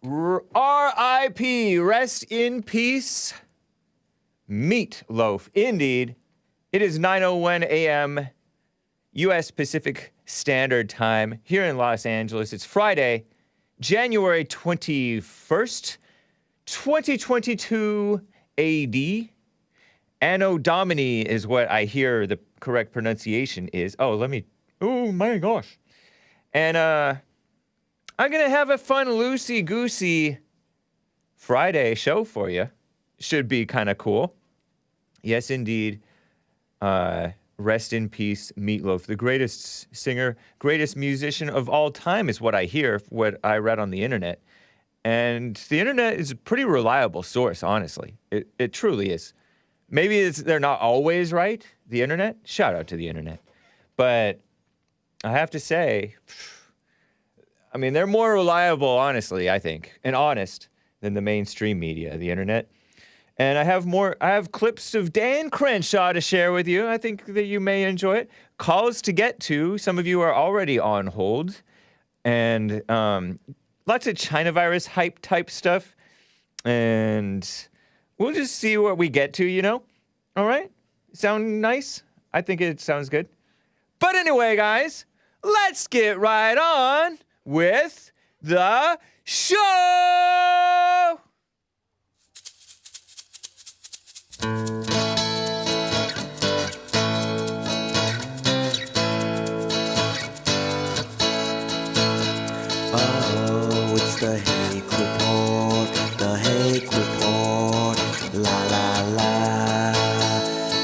R.I.P. Rest in peace, Meat Loaf. Indeed, it is 9:01 a.m. U.S. Pacific Standard Time here in Los Angeles. It's Friday, January 21st, 2022 A.D. Anno Domini is what I hear the correct pronunciation is. Oh my gosh. And, I'm going to have a fun, loosey-goosey Friday show for you. Should be kind of cool. Yes, indeed. Rest in peace, Meat Loaf. The greatest singer, greatest musician of all time is what I hear, what I read on the internet. And the internet is a pretty reliable source, honestly. It truly is. Maybe they're not always right, the internet. Shout out to the internet. But I have to say, I mean, they're more reliable, honestly, I think, and honest than the mainstream media, the internet. And I have clips of Dan Crenshaw to share with you. I think that you may enjoy it. Calls to get to. Some of you are already on hold. And lots of China virus hype type stuff. And we'll just see what we get to, you know? All right? Sound nice? I think it sounds good. But anyway, guys, let's get right on with the show! Oh, it's the Hake Report, the Hake Report, la la la.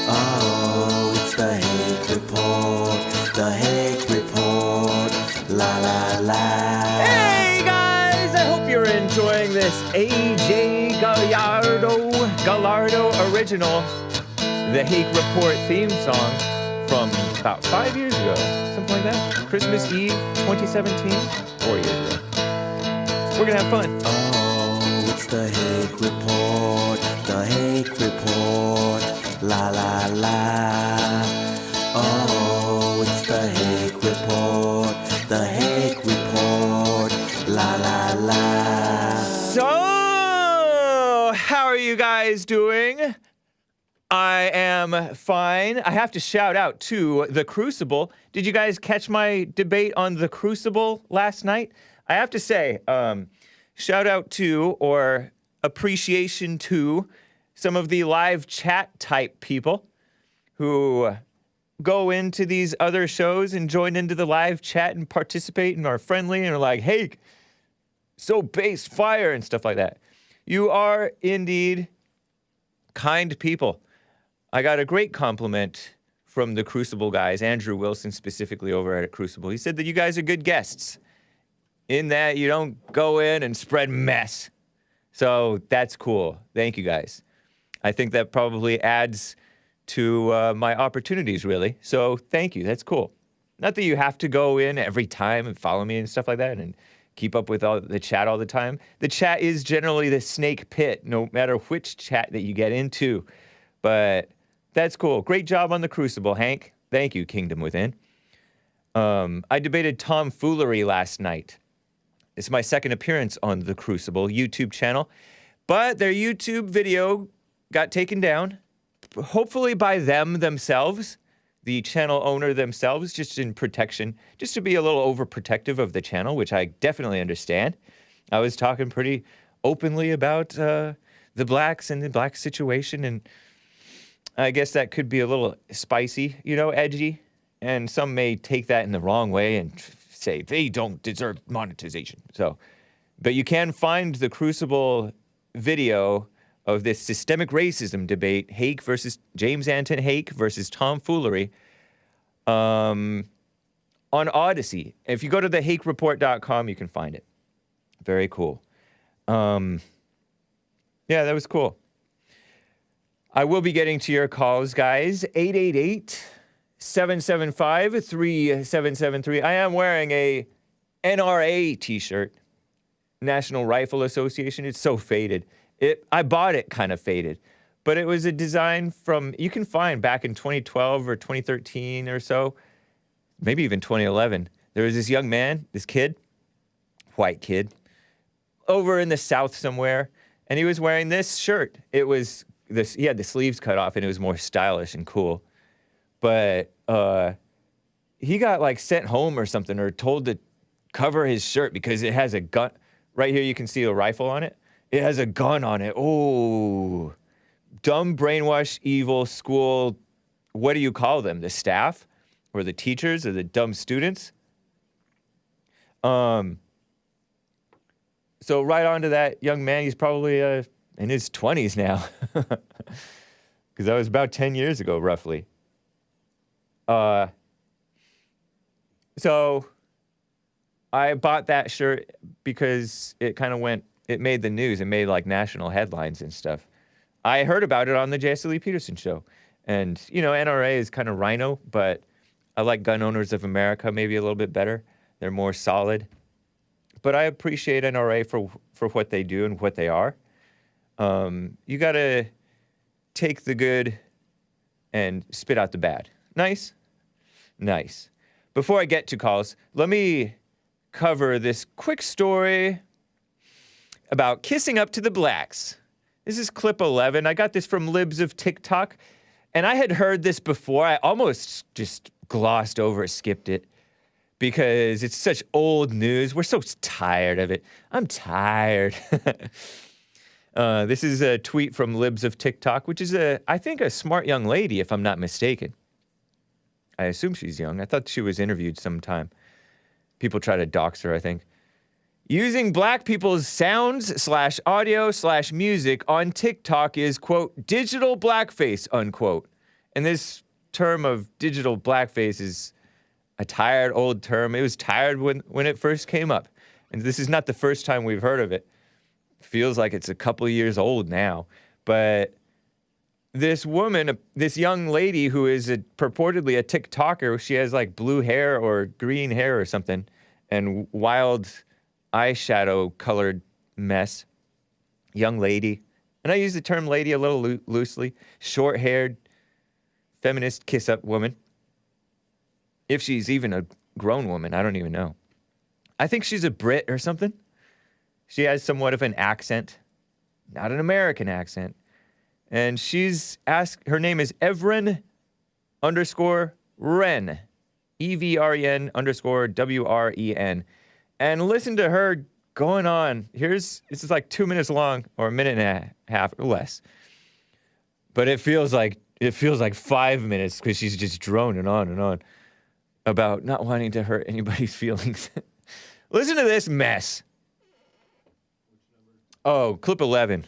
Oh, it's the Hake Report, the Hake Report, la la la. Hey guys, I hope you're enjoying this AJ Gallardo original, the Hake Report theme song from about 5 years ago, something like that. Christmas Eve 2017, 4 years ago. We're gonna have fun. Oh, it's the Hake Report, the Hake Report, la la la. Oh, it's the Hake Report, the Hake Report, la la la. So, how are you guys doing? I am fine. I have to shout out to The Crucible. Did you guys catch my debate on The Crucible last night? I have to say, shout out to, or appreciation to, some of the live chat type people who go into these other shows and join into the live chat and participate and are friendly and are like, hey, so base fire and stuff like that. You are indeed kind people. I got a great compliment from the Crucible guys, Andrew Wilson specifically over at Crucible. He said that you guys are good guests in that you don't go in and spread mess. So that's cool. Thank you guys. I think that probably adds to my opportunities, really. So thank you. That's cool. Not that you have to go in every time and follow me and stuff like that and keep up with all the chat all the time. The chat is generally the snake pit, no matter which chat that you get into. But that's cool. Great job on the Crucible, Hank. Thank you, Kingdom Within. I debated tomfoolery last night. It's my second appearance on the Crucible YouTube channel. But their YouTube video got taken down, hopefully by them themselves, the channel owner themselves, just in protection, just to be a little overprotective of the channel, which I definitely understand. I was talking pretty openly about the blacks and the black situation, and I guess that could be a little spicy, you know, edgy, and some may take that in the wrong way and say they don't deserve monetization. So, but you can find the Crucible video of this systemic racism debate, Hake versus James Anton Hake versus tomfoolery, on Odyssey. If you go to thehakereport.com, you can find it. Very cool. Yeah, that was cool. I will be getting to your calls, guys. 888-775-3773. I am wearing a NRA t-shirt, National Rifle Association. It's so faded. I bought it kind of faded, but it was a design from, you can find back in 2012 or 2013 or so, maybe even 2011. There was this young man, this kid, white kid, over in the South somewhere, and he was wearing this shirt. It was this. He had the sleeves cut off, and it was more stylish and cool. But he got like sent home or something, or told to cover his shirt because it has a gun. Right here, you can see a rifle on it. It has a gun on it. Oh, dumb, brainwash, evil school. What do you call them? The staff, or the teachers, or the dumb students? So right on to that young man. He's probably in his 20s now, because that was about 10 years ago, roughly. So I bought that shirt because it kind of it made the news. It made like national headlines and stuff. I heard about it on the Jesse Lee Peterson show. And, you know, NRA is kind of rhino, but I like Gun Owners of America maybe a little bit better. They're more solid. But I appreciate NRA for what they do and what they are. You got to take the good and spit out the bad. Nice? Nice. Before I get to calls, let me cover this quick story about kissing up to the blacks. This is clip 11. I got this from Libs of TikTok, and I had heard this before. I almost just glossed over it, skipped it, because it's such old news. We're so tired of it. I'm tired. This is a tweet from Libs of TikTok, which is, I think, a smart young lady, if I'm not mistaken. I assume she's young. I thought she was interviewed sometime. People try to dox her, I think. Using black people's sounds/audio/music on TikTok is, quote, digital blackface, unquote. And this term of digital blackface is a tired old term. It was tired when it first came up. And this is not the first time we've heard of it. Feels like it's a couple years old now. But this woman, this young lady who is purportedly a TikToker, she has like blue hair or green hair or something, and wild eyeshadow colored mess. Young lady. And I use the term lady a little loosely. Short-haired, feminist kiss-up woman. If she's even a grown woman, I don't even know. I think she's a Brit or something. She has somewhat of an accent. Not an American accent. And her name is Evren _Wren. EVREN_WREN. And listen to her going on. This is like 2 minutes long, or a minute and a half or less. But it feels like 5 minutes because she's just droning on and on about not wanting to hurt anybody's feelings. Listen to this mess. Oh, clip 11.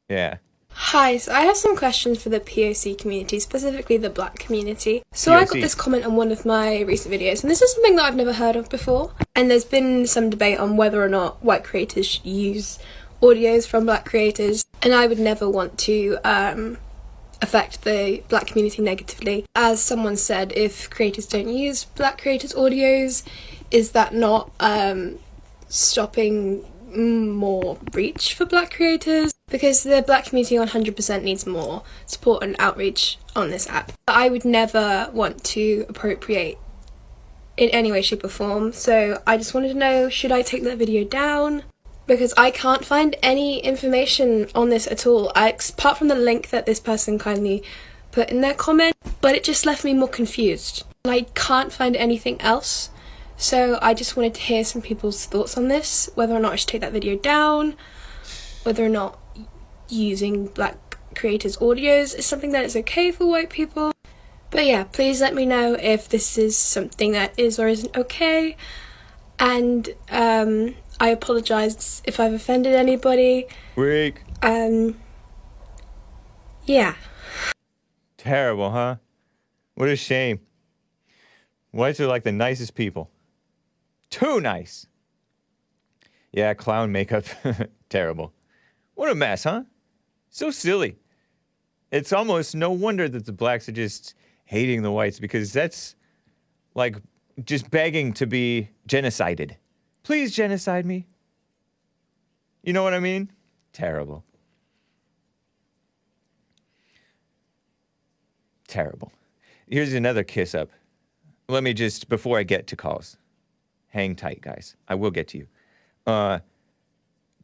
Yeah. Hi, so I have some questions for the POC community, specifically the black community. So I got this comment on one of my recent videos, and this is something that I've never heard of before. And there's been some debate on whether or not white creators should use audios from black creators. And I would never want to affect the black community negatively. As someone said, if creators don't use black creators' audios, is that not stopping more reach for black creators? Because the black community 100% needs more support and outreach on this app. I would never want to appropriate in any way, shape or form. So I just wanted to know, should I take that video down? Because I can't find any information on this at all, apart from the link that this person kindly put in their comment, but it just left me more confused. I can't find anything else. So I just wanted to hear some people's thoughts on this, whether or not I should take that video down, whether or not using black creators' audios is something that is okay for white people. But yeah, please let me know if this is something that is or isn't okay. And I apologise if I've offended anybody. Weak. Yeah. Terrible, huh? What a shame. Whites are like the nicest people. Too nice. Yeah, clown makeup. Terrible. What a mess, huh? So silly. It's almost no wonder that the blacks are just hating the whites, because that's like just begging to be genocided. Please genocide me. You know what I mean? Terrible. Terrible. Here's another kiss up. Let me just, before I get to calls, hang tight, guys. I will get to you.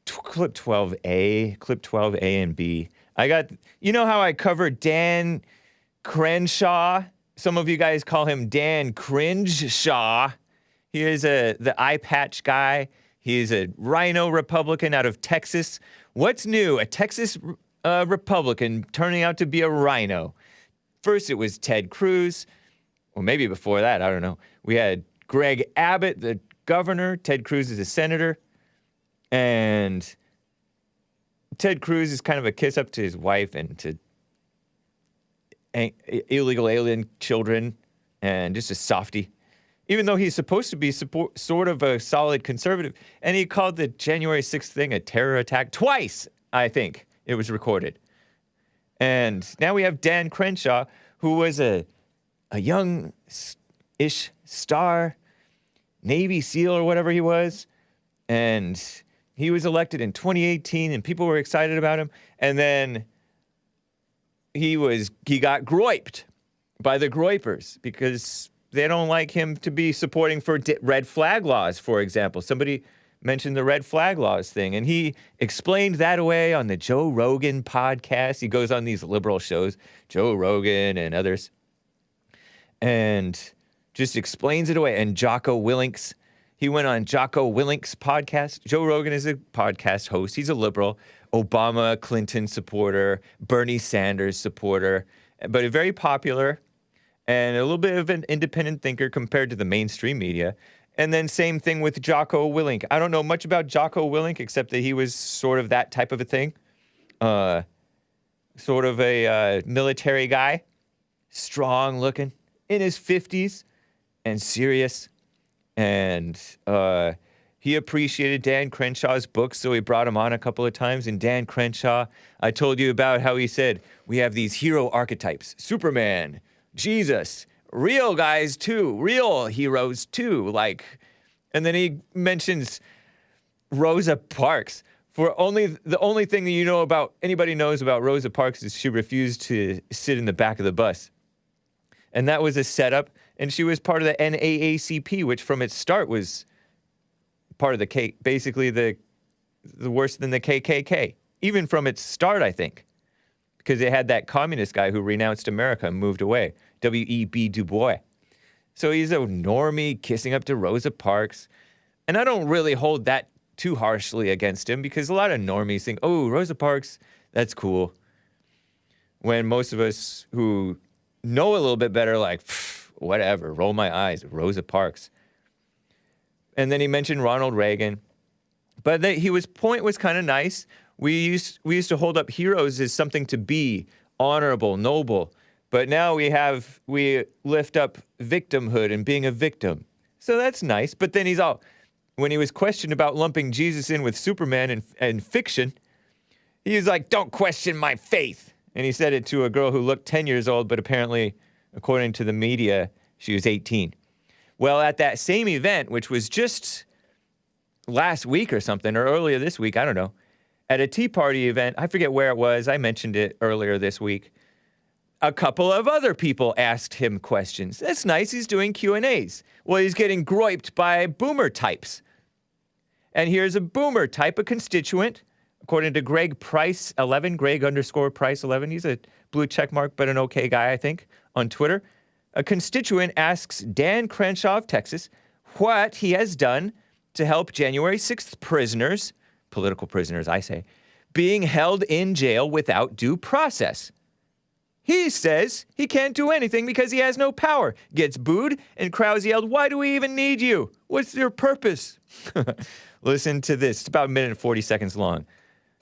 clip 12A and B. I got, you know how I covered Dan Crenshaw? Some of you guys call him Dan Cringe-shaw. He is the eye patch guy. He's a rhino Republican out of Texas. What's new? A Texas Republican turning out to be a rhino. First, it was Ted Cruz. Well, maybe before that, I don't know. We had Greg Abbott, the governor. Ted Cruz is a senator. And Ted Cruz is kind of a kiss up to his wife and to illegal alien children and just a softie. Even though he's supposed to be sort of a solid conservative. And he called the January 6th thing a terror attack twice, I think it was recorded. And now we have Dan Crenshaw, who was a young-ish star, Navy SEAL or whatever he was. And he was elected in 2018, and people were excited about him. And then he got groiped by the groipers because they don't like him to be supporting for red flag laws, for example. Somebody mentioned the red flag laws thing, and he explained that away on the Joe Rogan podcast. He goes on these liberal shows, Joe Rogan and others, and just explains it away. And Jocko Willink's, he went on Jocko Willink's podcast. Joe Rogan is a podcast host. He's a liberal, Obama, Clinton supporter, Bernie Sanders supporter, but a very popular and a little bit of an independent thinker compared to the mainstream media. And then same thing with Jocko Willink. I don't know much about Jocko Willink except that he was sort of that type of a thing. Sort of a military guy, strong looking, in his 50s, and serious. And he appreciated Dan Crenshaw's books, so he brought him on a couple of times. And Dan Crenshaw, I told you about how he said, we have these hero archetypes, Superman, Jesus, real guys too, real heroes too, like, and then he mentions Rosa Parks. The only thing that you know about, anybody knows about Rosa Parks is she refused to sit in the back of the bus. And that was a setup, and she was part of the NAACP, which from its start was part of the basically the worse than the KKK, even from its start, I think. Because they had that communist guy who renounced America and moved away, W.E.B. Du Bois. So he's a normie kissing up to Rosa Parks. And I don't really hold that too harshly against him because a lot of normies think, oh, Rosa Parks, that's cool. When most of us who know a little bit better, like, whatever, roll my eyes, Rosa Parks. And then he mentioned Ronald Reagan. But his point was kind of nice. We used to hold up heroes as something to be honorable, noble, but now we lift up victimhood and being a victim. So that's nice. But then when he was questioned about lumping Jesus in with Superman and fiction, he was like, "Don't question my faith." And he said it to a girl who looked 10 years old, but apparently, according to the media, she was 18. Well, at that same event, which was just last week or something, or earlier this week, I don't know. At a Tea Party event, I forget where it was, I mentioned it earlier this week, a couple of other people asked him questions. That's nice, he's doing Q&As. Well, he's getting groiped by boomer types. And here's a boomer type, a constituent, according to Greg Price 11, Greg_Price 11. He's a blue check mark, but an okay guy, I think, on Twitter. A constituent asks Dan Crenshaw of Texas what he has done to help January 6th prisoners, political prisoners, I say, being held in jail without due process. He says he can't do anything because he has no power. Gets booed, and crowds yelled, "Why do we even need you? What's your purpose?" Listen to this. It's about a minute and 40 seconds long.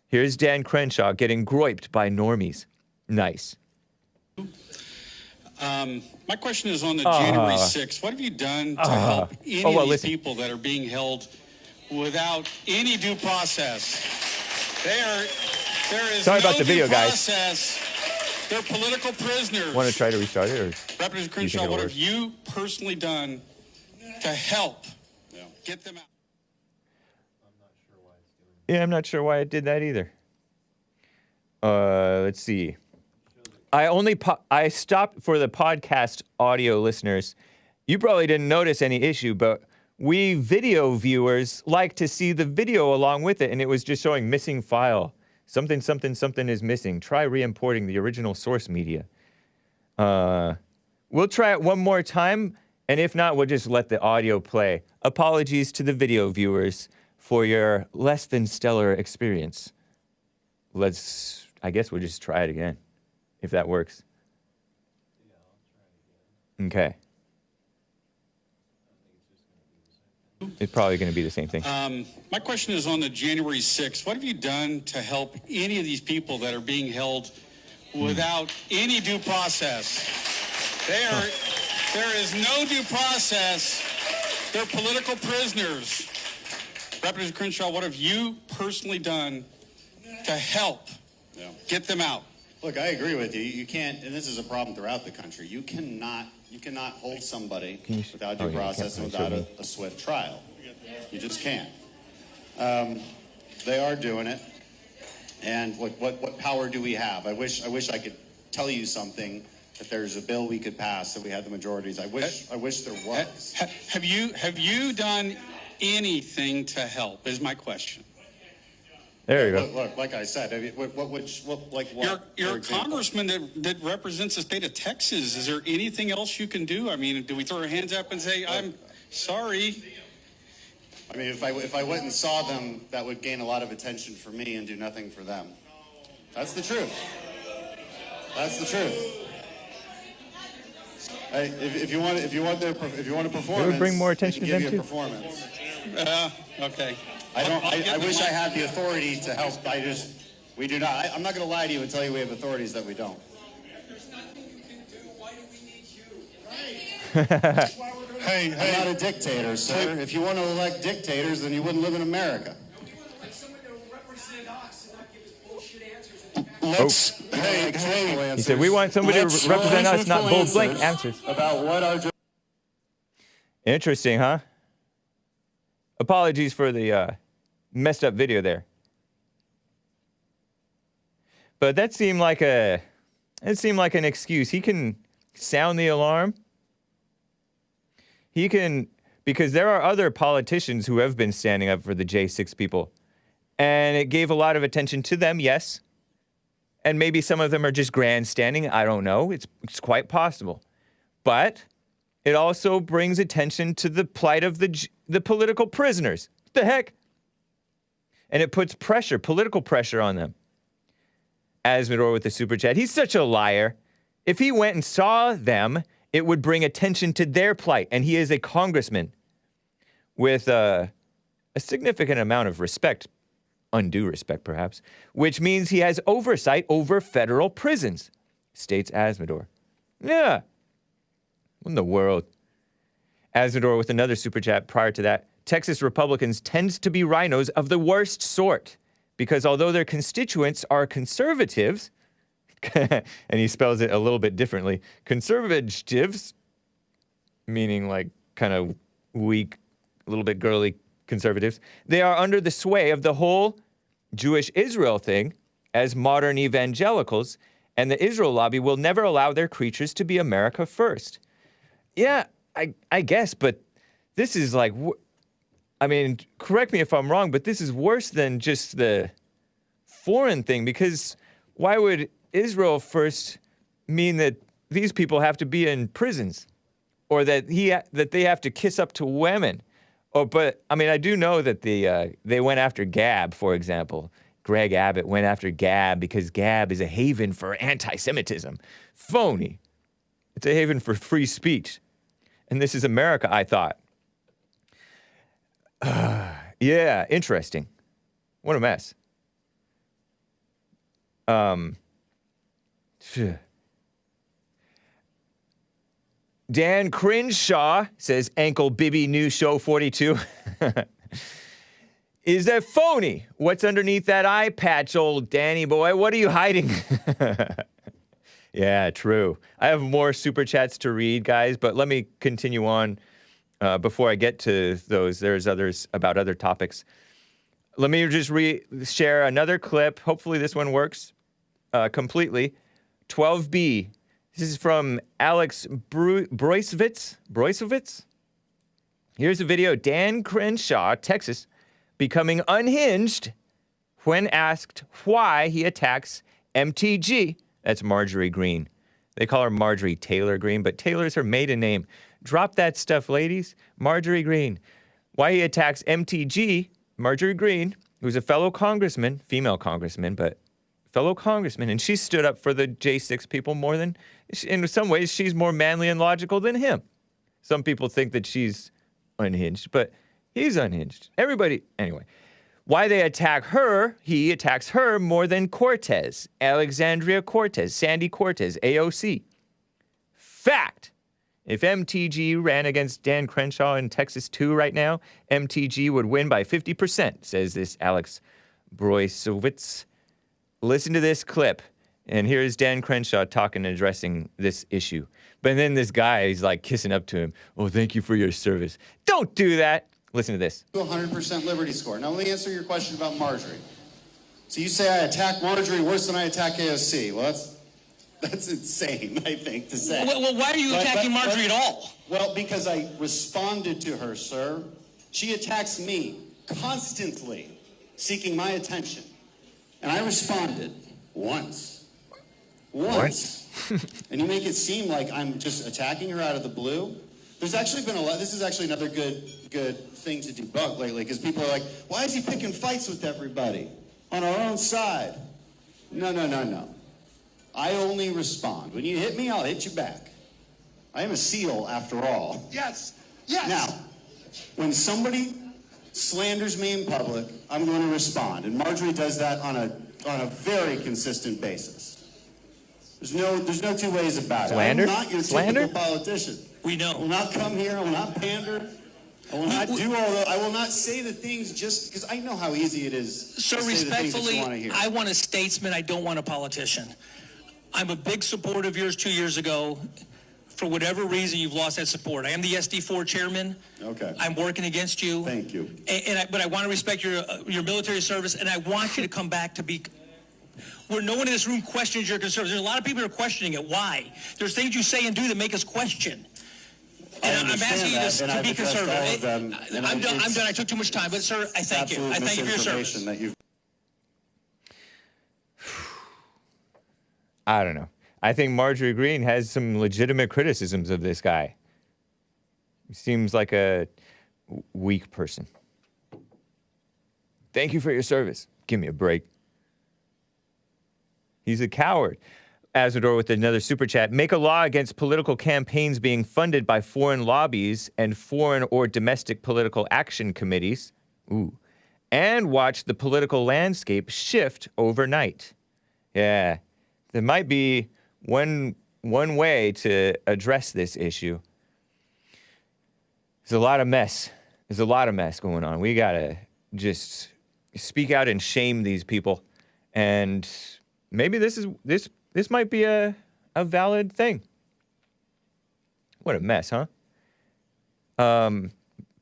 Here's Dan Crenshaw getting groiped by normies. Nice. My question is on the January 6th. What have you done to help any of these people that are being held without any due process? There is Sorry no about the video, due guys. process. They're political prisoners. Want to try to restart it? Or Representative Crenshaw, what have you personally done to help get them out? Yeah, I'm not sure why it did that either. Let's see. I stopped for the podcast audio listeners. You probably didn't notice any issue, but we video viewers like to see the video along with it, and it was just showing missing file. Something, something, something is missing. Try re-importing the original source media. We'll try it one more time, and if not, we'll just let the audio play. Apologies to the video viewers for your less than stellar experience. I guess we'll just try it again, if that works. Okay. It's probably going to be the same thing. My question is on the January 6th. What have you done to help any of these people that are being held without any due process? There is no due process. They're political prisoners. Representative Crenshaw, what have you personally done to help get them out? Look, I agree with you. You can't, and this is a problem throughout the country. You cannot hold somebody without due process and without a swift trial. You just can't. They are doing it, and what power do we have? I wish I could tell you something, that there's a bill we could pass, that we had the majorities. I wish there was. Have you done anything to help? Is my question. There you go. Look, like I said, I mean, what? You're a congressman that represents the state of Texas. Is there anything else you can do? I mean, do we throw our hands up and say, I'm sorry? I mean, if I went and saw them, that would gain a lot of attention for me and do nothing for them. That's the truth. That's the truth. If you want a performance, it would bring more attention to them too. Performance. Okay. I wish I had the authority to help. We do not. I'm not going to lie to you and tell you we have authorities that we don't. There's nothing you can do. Why do we need you? Right. Hey, I'm not a dictator, sir. If you want to elect dictators, then you wouldn't live in America. Like someone to represent us and not give us bullshit answers. He said, we want somebody to represent us, not bold blank answers. About what our... Interesting, huh? Apologies for the messed up video there. But that seemed like an excuse. He can sound the alarm. He can, because there are other politicians who have been standing up for the J6 people. And it gave a lot of attention to them, yes. And maybe some of them are just grandstanding. I don't know. It's quite possible. But it also brings attention to the plight of the political prisoners. What the heck? And it puts pressure, political pressure on them. Azzmador with the super chat. He's such a liar. If he went and saw them, it would bring attention to their plight. And he is a congressman with a significant amount of respect, undue respect perhaps, which means he has oversight over federal prisons, states Azzmador. Yeah. What in the world? Azzmador with another super chat prior to that. Texas Republicans tend to be rhinos of the worst sort because although their constituents are conservatives, and he spells it a little bit differently, conservatives, meaning like kind of weak, a little bit girly conservatives, they are under the sway of the whole Jewish Israel thing as modern evangelicals, and the Israel lobby will never allow their creatures to be America first. Yeah, I guess, but this is like, I mean, correct me if I'm wrong, but this is worse than just the foreign thing, because why would Israel first mean that these people have to be in prisons, or that they have to kiss up to women? Oh, but I mean, I do know that they went after Gab, for example. Greg Abbott went after Gab because Gab is a haven for anti-Semitism. Phony. It's a haven for free speech. And this is America, I thought. Yeah, interesting. What a mess. Dan Cringe-shaw says, Ankle Bibby New Show 42. Is that phony? What's underneath that eye patch, old Danny boy? What are you hiding? Yeah, true. I have more super chats to read, guys, but let me continue on before I get to those. There's others about other topics. Let me just share another clip. Hopefully this one works completely. 12B. This is from Alex Broisovitz. Here's a video. Dan Crenshaw, Texas, becoming unhinged when asked why he attacks MTG. That's Marjorie Green. They call her Marjorie Taylor Greene, but Taylor's her maiden name. Drop that stuff, ladies. Marjorie Green. Why he attacks MTG, Marjorie Green, who's a fellow congressman, female congressman, but fellow congressman, and she stood up for the J6 people more than, in some ways, she's more manly and logical than him. Some people think that she's unhinged, but he's unhinged. Everybody, anyway. Why they attack her, he attacks her more than Cortez, Alexandria Cortez, Sandy Cortez, AOC. Fact. If MTG ran against Dan Crenshaw in Texas 2 right now, MTG would win by 50%, says this Alex Broisowitz. Listen to this clip, and here's Dan Crenshaw talking and addressing this issue. But then this guy, he's like kissing up to him. Oh, thank you for your service. Don't do that. Listen to this. 100% Liberty score. Now let me answer your question about Marjorie. So you say I attack Marjorie worse than I attack AOC. Well, that's insane, I think, to say. Well, why are you attacking Marjorie at all? Well, because I responded to her, sir. She attacks me constantly, seeking my attention. And I responded once. And you make it seem like I'm just attacking her out of the blue. There's actually been a lot. This is actually another good thing to debunk lately, because people are like, why is he picking fights with everybody on our own side? No. I only respond. When you hit me, I'll hit you back. I am a SEAL, after all. Yes. Now, when somebody slanders me in public, I'm going to respond. And Marjorie does that on a very consistent basis. There's no two ways about it. Slander? I'm not your typical politician. We know. I will not come here. I will not pander. I will not do all the. I will not say the things just because I know how easy it is. Sir, to say the things that you want to respectfully, hear. I want a statesman. I don't want a politician. I'm a big supporter of yours 2 years ago. For whatever reason, you've lost that support. I am the SD4 chairman. Okay. I'm working against you. Thank you. But I want to respect your military service, and I want you to come back to be. Where no one in this room questions your conservatives. There's a lot of people who are questioning it. Why? There's things you say and do that make us question. And I'm asking you to be conservative. I'm done. I took too much time, but sir, I thank you. I thank you for your service. I don't know. I think Marjorie Green has some legitimate criticisms of this guy. He seems like a weak person. Thank you for your service. Give me a break. He's a coward. Azzmador with another super chat. Make a law against political campaigns being funded by foreign lobbies and foreign or domestic political action committees. Ooh. And watch the political landscape shift overnight. Yeah. There might be one way to address this issue. There's a lot of mess. There's a lot of mess going on. We gotta just speak out and shame these people. And maybe this might be a valid thing. What a mess, huh?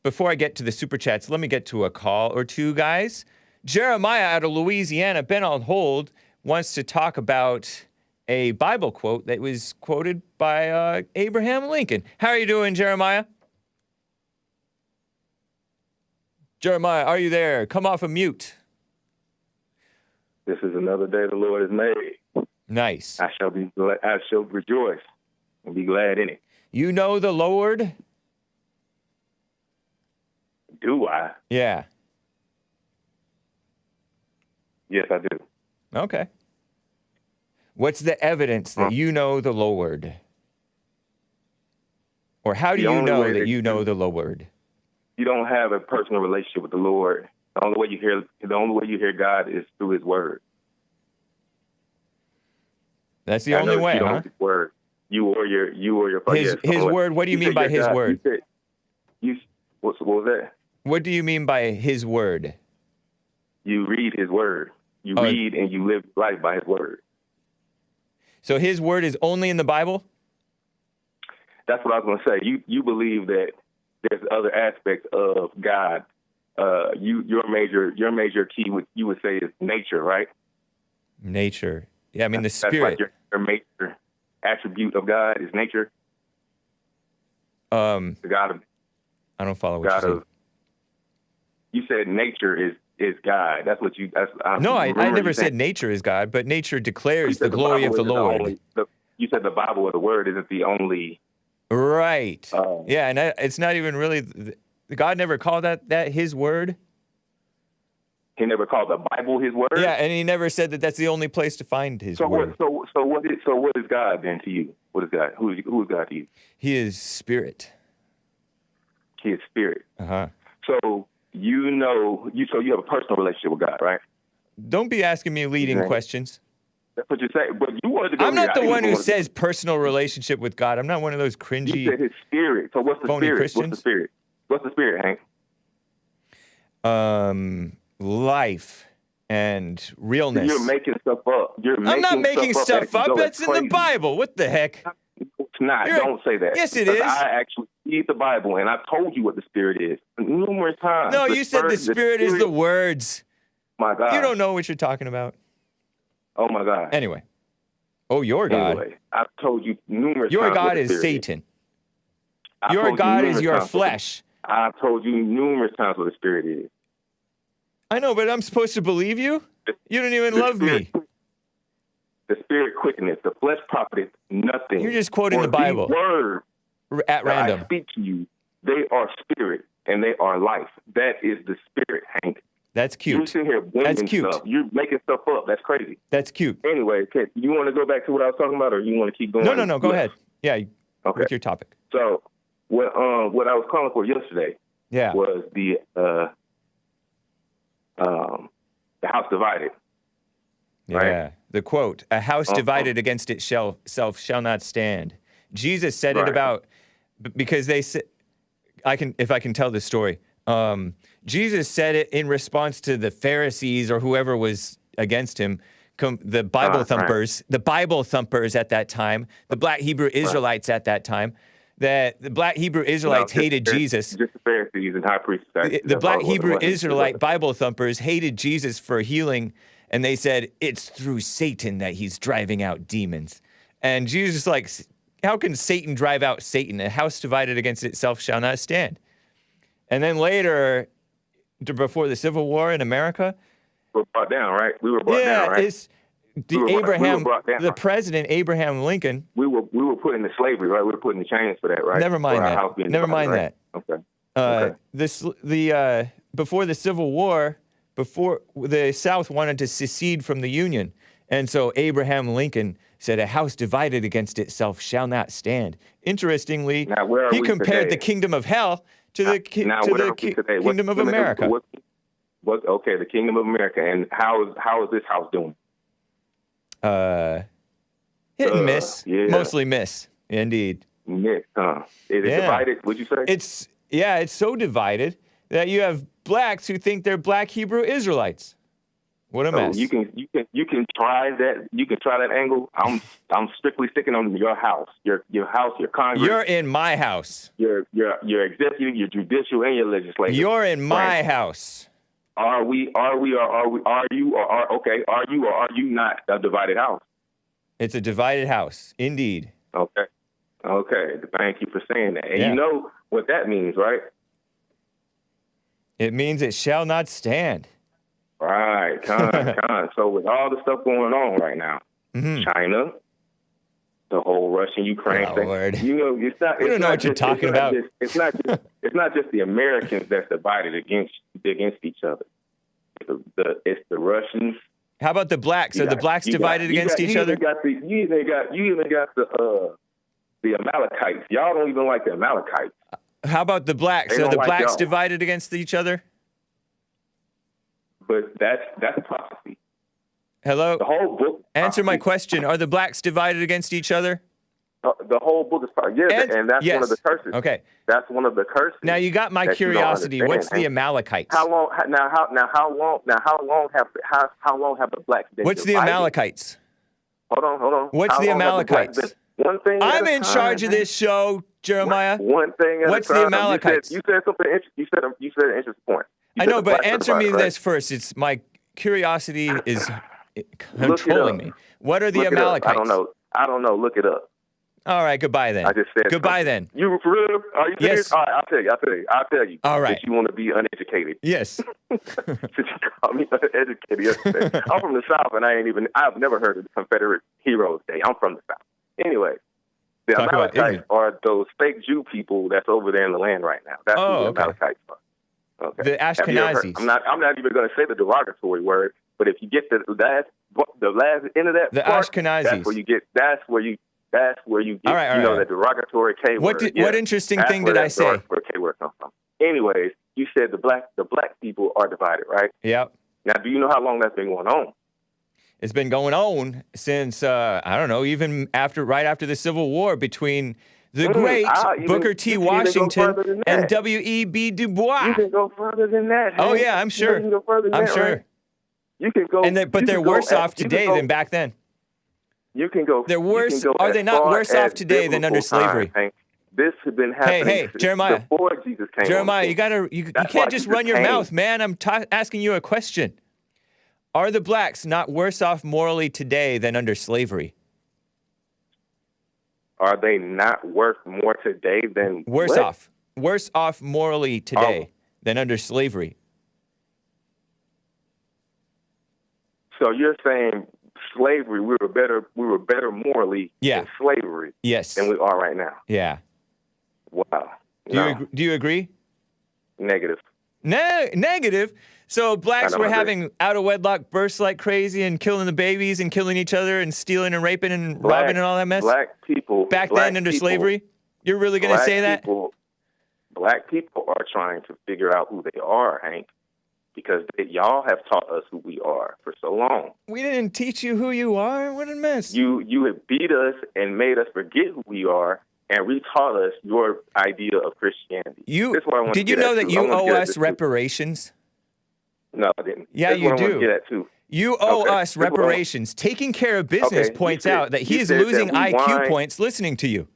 Before I get to the super chats, let me get to a call or two, guys. Jeremiah out of Louisiana, been on hold, wants to talk about a Bible quote that was quoted by Abraham Lincoln. How are you doing, Jeremiah? Jeremiah, are you there? Come off of mute. This is another day the Lord has made. Nice. I shall rejoice and be glad in it. You know the Lord? Do I? Yeah. Yes, I do. Okay. What's the evidence that you know the Lord? Or how do you know that you know the Lord? You don't have a personal relationship with the Lord. The only way you hear God is through His Word. That's the only way, huh? His Word. You or your His Word. What do you mean by His Word? What was that? What do you mean by His Word? You read His Word. You read and you live life by His Word. So His Word is only in the Bible? That's what I was going to say. You believe that there's other aspects of God. Your major key you would say is nature, right? Nature. Yeah, I mean the spirit. That's like your major attribute of God is nature. The God of. I don't follow what God you're of. You said nature is God. That's what you. That's No, I remember never you said nature is God, but nature declares the said glory of Bible the isn't Lord. you said the Bible or the Word isn't the only. Right. Yeah, and it's not even really. God never called that His word. He never called the Bible His word. Yeah, and He never said that that's the only place to find His word. What is God then to you? What is God? Who is God to you? He is spirit. He is spirit. Uh-huh. So you have a personal relationship with God, right? Don't be asking me leading questions. That's what you're saying. But you wanted to go. I'm not the one who says personal relationship with God. I'm not one of those cringy. You said His spirit. So what's the phony spirit? Christians? What's the spirit? What's the spirit, Hank? Life and realness. You're making stuff up. I'm not making stuff up. That's in the Bible. What the heck? It's not. Don't say that. Yes, it is. I actually read the Bible, and I told you what the spirit is numerous times. No, you said the spirit is the words. My God. You don't know what you're talking about. Oh, my God. Anyway. Oh, your God. Anyway, I've told you numerous times. Your God what the is spirit Satan. is. Your God is your times flesh. I've told you numerous times what the spirit is. I know, but I'm supposed to believe you? You don't even love me. The spirit quickeneth, the flesh profiteth nothing. You're just quoting For the Bible. These words at random. I speak to you, they are spirit and they are life. That is the spirit, Hank. That's cute. You're sitting here winging stuff. You're making stuff up. That's crazy. That's cute. Anyway, you want to go back to what I was talking about, or you want to keep going? No. Go ahead. Yeah. Okay. What's your topic? So, what I was calling for yesterday was the house divided. Yeah. Right? The quote: "A house divided against itself shall not stand." Jesus said it about because they said, if I can tell the story. Jesus said it in response to the Pharisees or whoever was against him, the Bible thumpers, the Bible thumpers at that time, the Black Hebrew Israelites at that time, that the Black Hebrew Israelites hated Jesus. Just the Pharisees and high priests. The Black Hebrew Israelite Bible thumpers hated Jesus for healing, and they said, it's through Satan that he's driving out demons. And Jesus is like, how can Satan drive out Satan? A house divided against itself shall not stand. And then later, before the Civil War in America, we were brought down, right? We were brought down, right? It's the president Abraham Lincoln. We were put into slavery, right? We were put in the chains for that, right? Never mind that. Never mind that. Okay. Before the Civil War, before the South wanted to secede from the Union, and so Abraham Lincoln said, "A house divided against itself shall not stand." Interestingly, he compared the kingdom of hell to the kingdom of America. Okay, the kingdom of America, and how is this house doing? Hit and miss, mostly miss, indeed. Miss, huh? Is it divided? Would you say? It's so divided that you have blacks who think they're Black Hebrew Israelites. What a mess! You can try that. You can try that angle. I'm strictly sticking on your house, your house, your Congress. You're in my house. Your executive, your judicial, and your legislative. You're in my house. Are you or are you not a divided house? It's a divided house, indeed. Okay. Thank you for saying that. And you know what that means, right? It means it shall not stand. Right, So with all the stuff going on right now, China, the whole Russian-Ukraine thing, Lord. you know, it's not. We don't know what you're talking about. It's not just the Americans that's divided against each other. It's the Russians. How about the blacks? Are the blacks divided against each other? You even got the Amalekites. Y'all don't even like the Amalekites. How about the blacks? Are the blacks divided against each other? But that's prophecy. Hello? The whole book. Answer my question. Are the blacks divided against each other? The whole book is prophecy. And that's one of the curses. Okay. That's one of the curses. Now you got my curiosity. What's the Amalekites? How long have the blacks been What's divided? the Amalekites? Hold on. What's the Amalekites? One thing. I'm in charge of this show, Jeremiah. One thing. What's the Amalekites? You said something interesting. You said an interesting point. I know, but answer me this first. It's my curiosity is controlling me. What are the Amalekites? I don't know. Look it up. All right, goodbye then. I just said goodbye something. then. You for real? Are you serious? Yes. All right, I'll tell you. All right. That you want to be uneducated. Yes. Since you called me uneducated yesterday. I'm from the South, and I've never heard of the Confederate Heroes Day. I'm from the South. Anyway, the Talk about Amalekites are those fake Jew people that's over there in the land right now. That's who the Amalekites are. Okay. The Ashkenazis. I'm not even going to say the derogatory word, but if you get the last end of that the part, Ashkenazis. That's where you get all right. that derogatory K word. What interesting thing did I say? Where K word comes from. Anyways, you said the black people are divided, right? Yep. Now, do you know how long that's been going on? It's been going on since I don't know, even right after the Civil War between the great Booker T. Washington and W.E.B. Du Bois. You can go further than that. Oh yeah, I'm sure. You can go further than I'm that, sure. Right? You can go, but they're worse off today than back then. You can go. They're worse. Are they not worse off today than under slavery? This has been happening. Hey, Jeremiah. Before Jesus came. Jeremiah, you can't just run your mouth, man. I'm asking you a question. Are the blacks not worse off morally today than under slavery? Are they not worth more today than worse off? Worse off morally today than under slavery. So you're saying slavery, we were better morally in slavery than we are right now. Yeah. Wow. Do you agree? Negative. Negative? So blacks were having out-of-wedlock births like crazy and killing the babies and killing each other and stealing and raping and robbing and all that mess? Black people. Back then under slavery? You're really going to say that? Black people are trying to figure out who they are, Hank, because y'all have taught us who we are for so long. We didn't teach you who you are? What a mess. You have beat us and made us forget who we are and retaught us your idea of Christianity. Did you know that you owe us reparations? No, I didn't. Yeah, you do. You owe us reparations. Taking Care of Business points out that he is losing IQ points listening to you.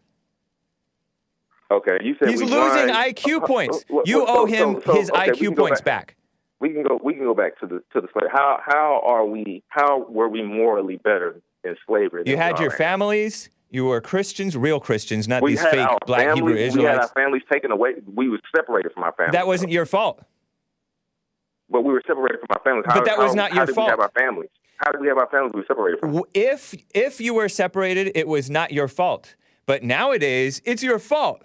Okay, you said he's losing IQ points. You owe him his IQ points back. We can go back to the slave. How were we morally better in slavery? You had your families. You were Christians, real Christians, not these fake black Hebrew Israelites. We had our families taken away. We were separated from our families. That wasn't your fault. But we were separated from our families. But that was not your fault. How did we have our families? How did we have our families we were separated from? If you were separated, it was not your fault. But nowadays, it's your fault.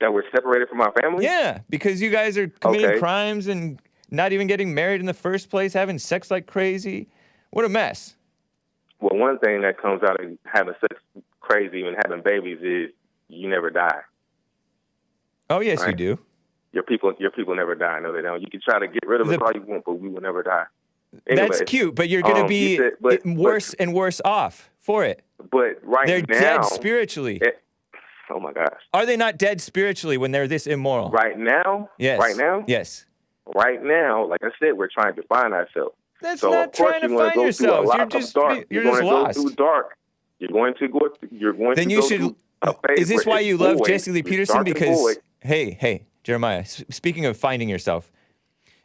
That we're separated from our families? Yeah, because you guys are committing crimes and not even getting married in the first place, having sex like crazy. What a mess. Well, one thing that comes out of having sex crazy and having babies is you never die. Oh, yes, right? You do. Your people never die. No, they don't. You can try to get rid of us all you want, but we will never die. Anyways, that's cute, but you're going to be worse and worse off for it. But they're dead spiritually. Oh, my gosh. Are they not dead spiritually when they're this immoral? Right now? Yes. Right now? Yes. Right now, like I said, we're trying to find ourselves. That's not trying to find yourselves. You're just lost. You're going to go through dark. You're going to go through a phase. Is this why you love Jesse Lee Peterson? Because, hey, Jeremiah, speaking of finding yourself,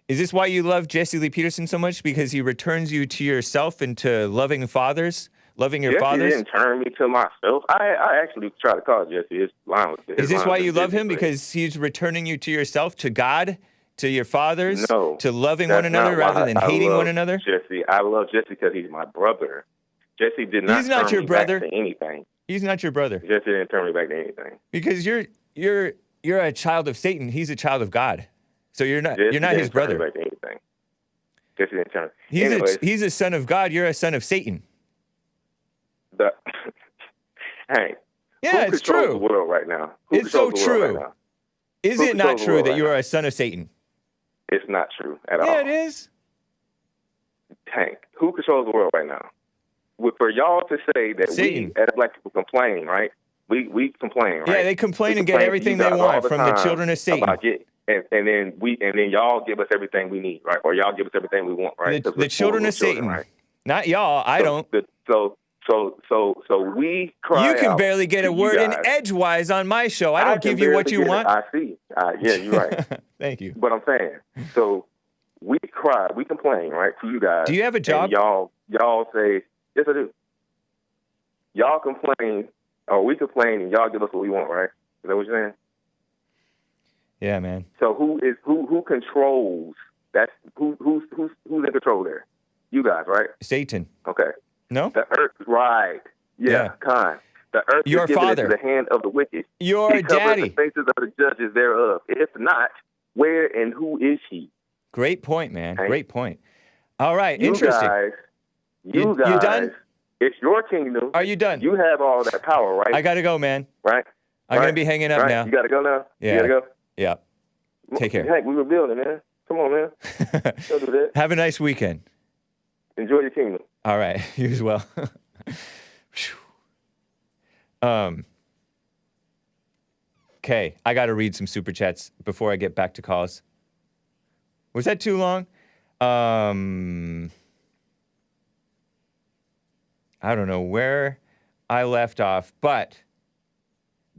is this why you love Jesse Lee Peterson so much? Because he returns you to yourself and to loving fathers? Loving your fathers? He didn't turn me to myself. I actually try to call Jesse. His line was Is this why you love him? Because he's returning you to yourself, to God, to your fathers, to loving one another rather than hating one another? Jesse, I love Jesse because he's my brother. Jesse did not turn me back to anything. He's not your brother. Jesse didn't turn me back to anything. Because you're a child of Satan. He's a child of God. So you're not his brother. Back to anything. Jesse didn't turn. He's a son of God. You're a son of Satan. Hey, yeah, it's true. The world right now? It's so true. Right, is it not true that you are a son of Satan? It's not true at all. Yeah, it is. Hank, who controls the world right now? For y'all to say that Satan. We, as black people, complain, right? We complain, right? Yeah, they complain and get everything they want from the children of Satan. And then y'all give us everything we need, right? Or y'all give us everything we want, right? The children of Satan, right? Not y'all. I don't. So we cry. You can out barely get a word in edgewise on my show. I don't give you what you want. I see. Yeah, you're right. Thank you. But I'm saying, so we cry, we complain, right, to you guys. Do you have a job? And y'all say, yes, I do. Y'all complain Oh, we complain and y'all give us what we want, right? Is that what you're saying? Yeah, man. So who controls? That's who's in control there? You guys, right? Satan. Okay. No? The earth, right? Yeah, kind. The earth Your is given father. into the hand of the wicked. Your he covers daddy. the faces of the judges thereof. If not, where and who is he? Great point, man. Okay. Great point. All right, You interesting. You guys. You done? It's your kingdom. Are you done? You have all that power, right? I got to go, man. Right? I'm going to be hanging up now. You got to go now? Yeah. You got to go? Yeah. Take care. Hank, we were building, man. Come on, man. Don't do that. Have a nice weekend. Enjoy your kingdom. All right. You as well. Okay. I got to read some super chats before I get back to calls. Was that too long? I don't know where I left off, but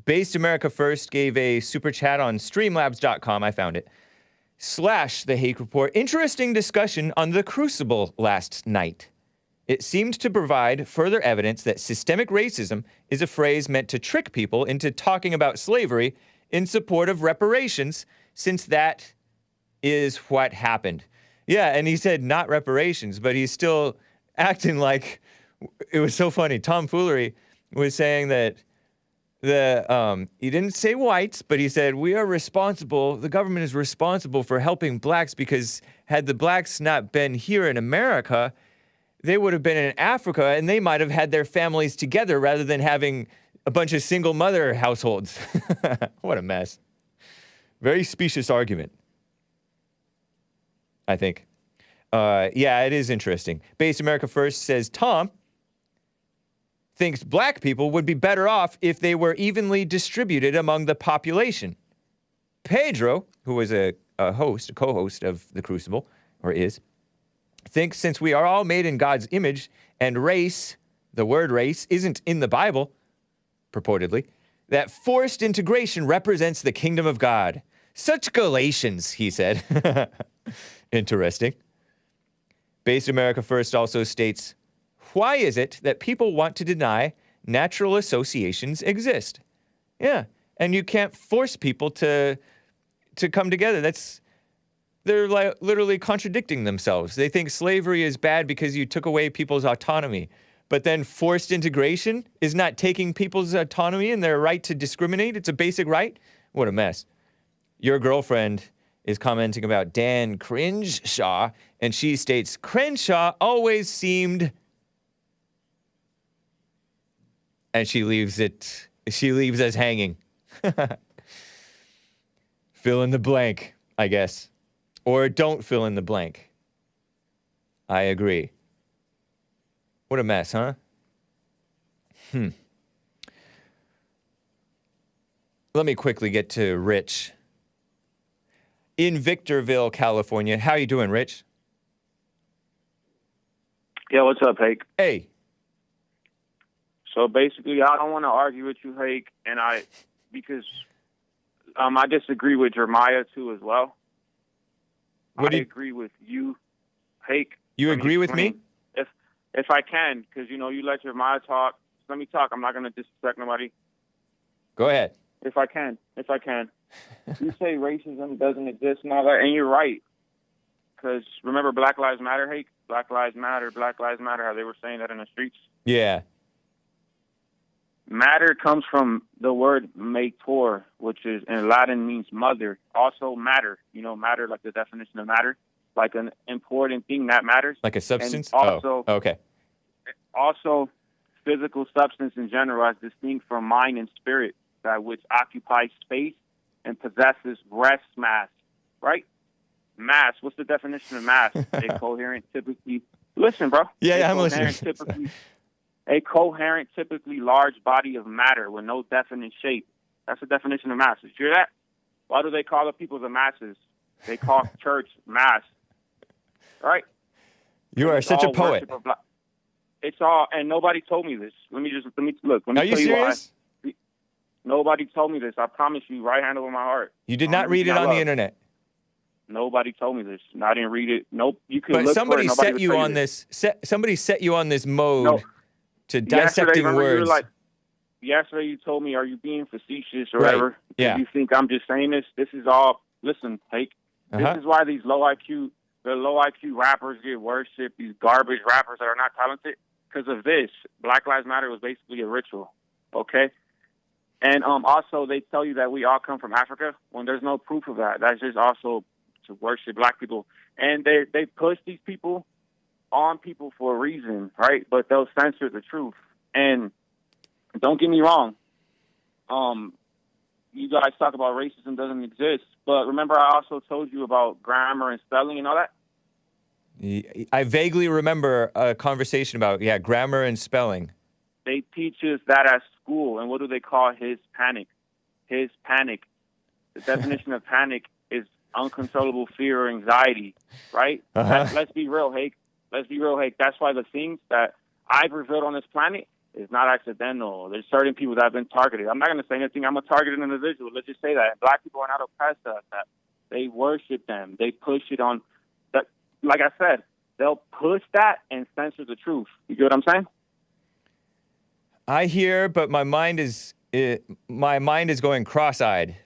Based America First gave a super chat on streamlabs.com. I found it. / the Hake Report. Interesting discussion on the Crucible last night. It seemed to provide further evidence that systemic racism is a phrase meant to trick people into talking about slavery in support of reparations, since that is what happened. Yeah, and he said not reparations, but he's still acting like it was so funny. Tomfoolery was saying that he didn't say whites, but he said we are responsible. The government is responsible for helping blacks because had the blacks not been here in America, they would have been in Africa and they might have had their families together rather than having a bunch of single mother households. What a mess. Very specious argument, I think. Yeah, it is interesting. Based America First says Tom thinks black people would be better off if they were evenly distributed among the population. Pedro, who was a co-host of The Crucible, or is, thinks since we are all made in God's image and race, the word race, isn't in the Bible, purportedly, that forced integration represents the kingdom of God. Such Galatians, he said. Interesting. Based America First also states, why is it that people want to deny natural associations exist? Yeah, and you can't force people to come together. They're like literally contradicting themselves. They think slavery is bad because you took away people's autonomy. But then forced integration is not taking people's autonomy and their right to discriminate. It's a basic right. What a mess. Your girlfriend is commenting about Dan Cringe-shaw, and she states, Crenshaw always seemed... And she leaves us hanging. Fill in the blank, I guess. Or don't fill in the blank. I agree. What a mess, huh? Let me quickly get to Rich. In Victorville, California. How you doing, Rich? Yeah, what's up, Hake? Hey. So basically, I don't want to argue with you, Hake, because I disagree with Jeremiah too as well. I agree with you, Hake. You agree with me? If I can, because you let Jeremiah talk. Let me talk. I'm not going to disrespect nobody. Go ahead. If I can. You say racism doesn't exist and all that, and you're right. Because remember Black Lives Matter, Hake? Black Lives Matter, how they were saying that in the streets? Yeah. Matter comes from the word mater, which is in Latin means mother. Also matter, matter like the definition of matter, like an important thing that matters. Like a substance? And also, okay. Also, physical substance in general as distinct from mind and spirit, that which occupies space and possesses rest mass, right? Mass, what's the definition of mass? A coherent, typically... Listen, bro. Yeah, I'm listening. A coherent, typically large body of matter with no definite shape. That's the definition of mass. Did you hear that? Why do they call the people the masses? They call church mass. Right? You are such a poet. It's all, and nobody told me this. Let me look. Let me are you serious? Nobody told me this. I promise you, right hand over my heart. You did not read it on the internet? Nobody told me this. And I didn't read it. Nope. You can but look somebody for it. set you on this. Somebody set you on this mode to dissecting words. yesterday you told me, are you being facetious or Right. whatever? Yeah. You think I'm just saying this? This is all, listen, Hake, this is why these low IQ rappers get worshipped, these garbage rappers that are not talented, because of this. Black Lives Matter was basically a ritual, okay? And also they tell you that we all come from Africa when there's no proof of that. That's just also to worship black people. And they push these people on people for a reason, right? But they'll censor the truth. And don't get me wrong, you guys talk about racism doesn't exist, but remember I also told you about grammar and spelling and all that? I vaguely remember a conversation about, grammar and spelling. They teach us that at school, and what do they call his panic? His panic. The definition of panic is uncontrollable fear or anxiety, right? Let's be real, Hake. Let's be real, Hake. That's why the things that I've revealed on this planet is not accidental. There's certain people that have been targeted. I'm not going to say anything. I'm a targeted individual. Let's just say that. Black people are not oppressed at that. They worship them. They push it on. That. Like I said, they'll push that and censor the truth. You get what I'm saying? I hear, but my mind is going cross-eyed.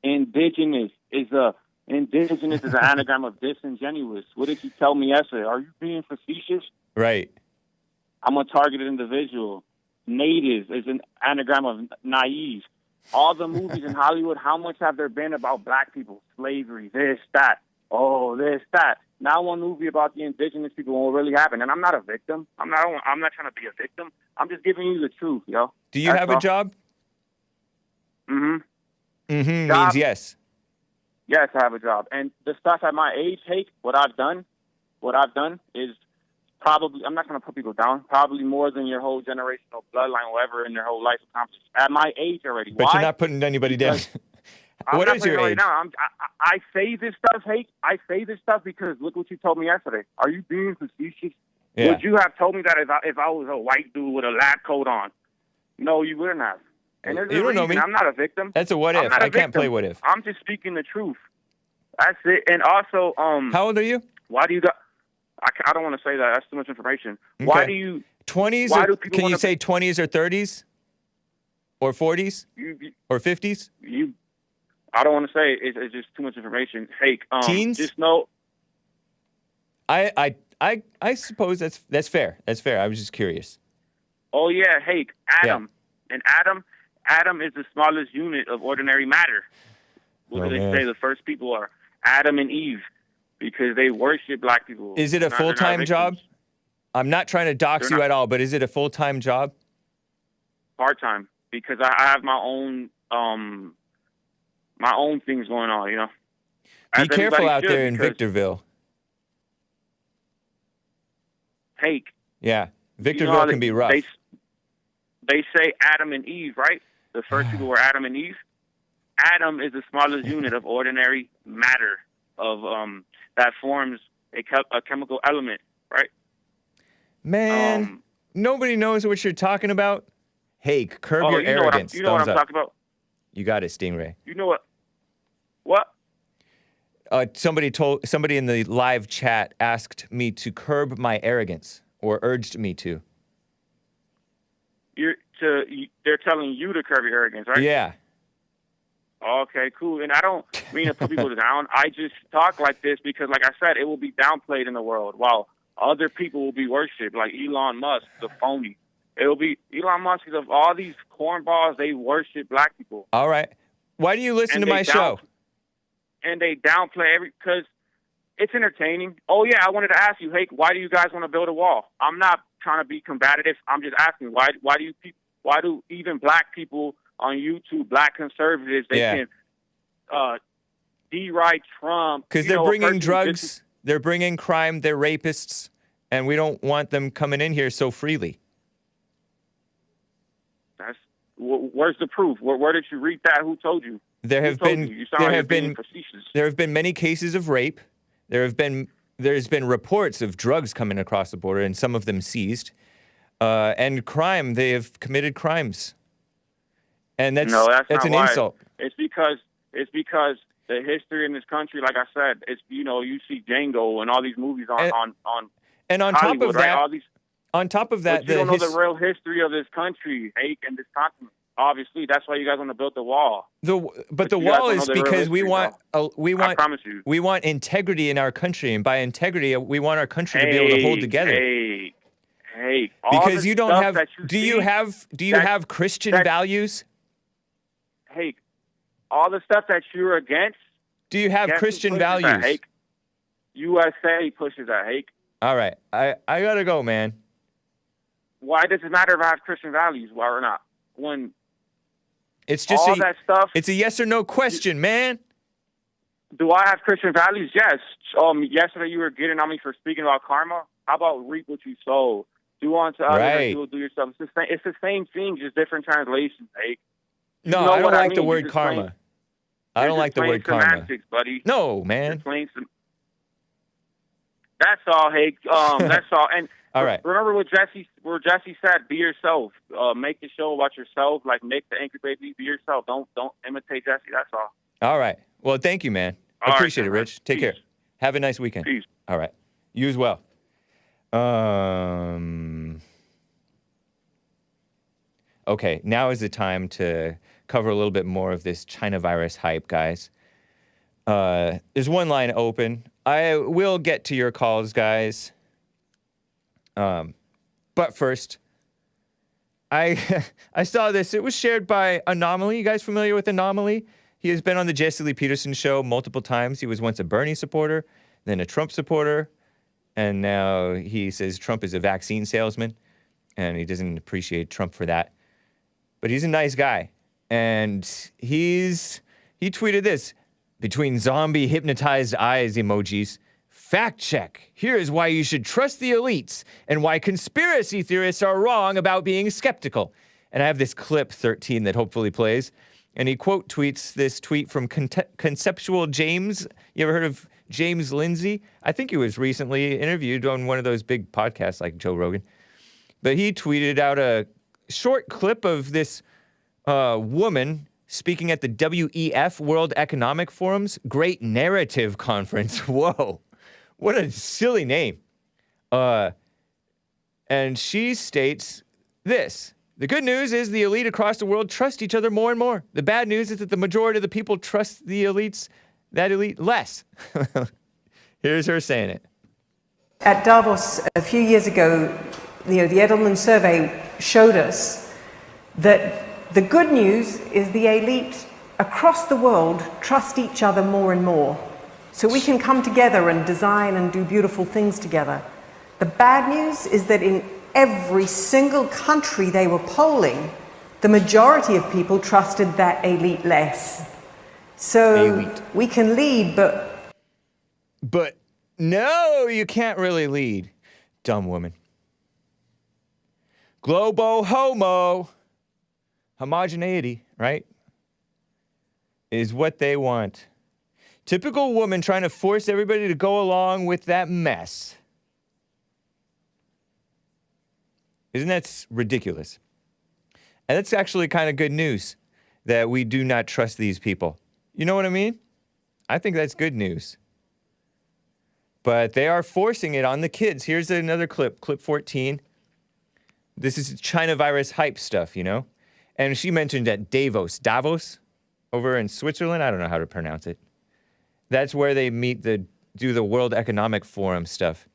Indigenous is an anagram of disingenuous. What did you tell me yesterday? Are you being facetious? Right. I'm a targeted individual. Native is an anagram of naive. All the movies in Hollywood, how much have there been about black people? Slavery, this, that. Oh, this, that. Now one movie about the indigenous people won't really happen. And I'm not a victim. I'm not trying to be a victim. I'm just giving you the truth, yo. Do you have a job? Mm-hmm. Means yes. Yes, I have a job. And the stuff at my age, Hake, what I've done is probably, I'm not going to put people down, probably more than your whole generational bloodline will ever in their whole life accomplish. At my age already. But you're not putting anybody down. What is your age? I say this stuff, Hake. I say this stuff because look what you told me yesterday. Are you being facetious? Yeah. Would you have told me that if I was a white dude with a lab coat on? No, you wouldn't have. And there's You don't know me. I'm not a victim. That's a what if. I can't play what if. I'm just speaking the truth. That's it. And also, how old are you? Why do you got? I don't want to say that. That's too much information. Okay. Why do you? 20s? Why Or, do people can you say 20s or 30s? Or 40s? Or 50s? I don't want to say. It's just too much information. Hake. Teens? Just know. I suppose that's fair. That's fair. I was just curious. Oh yeah, Hake. Atom. Yeah. And Atom is the smallest unit of ordinary matter. What do they say? The first people are Adam and Eve because they worship black people. Is it a full-time job? I'm not trying to dox you at all, but is it a full-time job? Part-time, because I have my own things going on, you know. Be careful out there in Victorville. Hake. Yeah, Victorville can be rough. They say Adam and Eve, right? The first people were Adam and Eve. Atom is the smallest unit of ordinary matter of that forms a chemical element, right? Man, nobody knows what you're talking about. Hake, curb your arrogance. You know what I'm talking about. You got it, Stingray. You know what? What? Somebody in the live chat asked me to curb my arrogance, or urged me to. They're telling you to curb your arrogance, right? Yeah. Okay, cool. And I don't mean to put people down. I just talk like this because, like I said, it will be downplayed in the world while other people will be worshipped, like Elon Musk, the phony. It will be Elon Musk of all these cornballs. They worship black people. All right. Why do you listen to my show? And they downplay because it's entertaining. Oh yeah, I wanted to ask you, Hake, why do you guys want to build a wall? I'm not trying to be combative. I'm just asking why do even black people on YouTube, black conservatives, they can deride Trump. Because they're bringing drugs, they're bringing crime, they're rapists, and we don't want them coming in here so freely. Where's the proof? Where did you read that? Who told you? There have been many cases of rape. There's been reports of drugs coming across the border, and some of them seized, and crime. They have committed crimes. And that's an insult. It's because the history in this country, like I said, it's you see Django and all these movies on and on Hollywood, top of that, right? On top of that, but you don't know the real history of this country, Hake, and this continent. Obviously, that's why you guys want to build the wall. But the wall is because we want I promise you. we want integrity in our country, and by integrity, we want our country to be able to hold together. Hey, because you don't have. Do you have Christian values? Hey, all the stuff that you're against. Do you have Christian values? Hake. USA pushes that, Hake. All right, I gotta go, man. Why does it matter if I have Christian values or not? When it's just all that stuff. It's a yes or no question, man. Do I have Christian values? Yes. Yesterday you were getting on me for speaking about karma. How about reap what you sow? Do unto others as you will do yourself. It's the same thing, just different translations, Hake. No, I don't like the word karma. I don't like the word karma. Semantics, buddy. No, man. That's all, Hake. That's all. And all right. Remember what Jesse said, be yourself. Make the show about yourself, like make the Anchor Baby, be yourself. Don't imitate Jesse, that's all. All right. Well, thank you, man. I appreciate it, Rich. Take care. Have a nice weekend. Peace. All right. You as well. Okay, now is the time to cover a little bit more of this China virus hype, guys. There's one line open. I will get to your calls, guys. But first, I saw this. It was shared by Anomaly. You guys familiar with Anomaly? He has been on the Jesse Lee Peterson show multiple times. He was once a Bernie supporter, then a Trump supporter, and now he says Trump is a vaccine salesman, and he doesn't appreciate Trump for that. But he's a nice guy, and he tweeted this, between zombie hypnotized eyes emojis, fact check. Here is why you should trust the elites and why conspiracy theorists are wrong about being skeptical. And I have this clip 13 that hopefully plays. And he quote tweets this tweet from Conceptual James. You ever heard of James Lindsay? I think he was recently interviewed on one of those big podcasts like Joe Rogan. But he tweeted out a short clip of this woman speaking at the WEF, World Economic Forum's Great Narrative Conference. Whoa, what a silly name. And she states this. The good news is the elite across the world trust each other more and more. The bad news is that the majority of the people trust the that elite less. Here's her saying it. At Davos a few years ago, the Edelman survey showed us that the good news is the elite across the world trust each other more and more. So we can come together and design and do beautiful things together. The bad news is that in every single country they were polling, the majority of people trusted that elite less. So we can lead, but no, you can't really lead. Dumb woman. Globo homo. Homogeneity, right? Is what they want. Typical woman trying to force everybody to go along with that mess. Isn't that ridiculous? And that's actually kind of good news that we do not trust these people. You know what I mean? I think that's good news. But they are forcing it on the kids. Here's another clip, clip 14. This is China virus hype stuff, you know? And she mentioned at Davos, over in Switzerland. I don't know how to pronounce it. That's where they do the World Economic Forum stuff.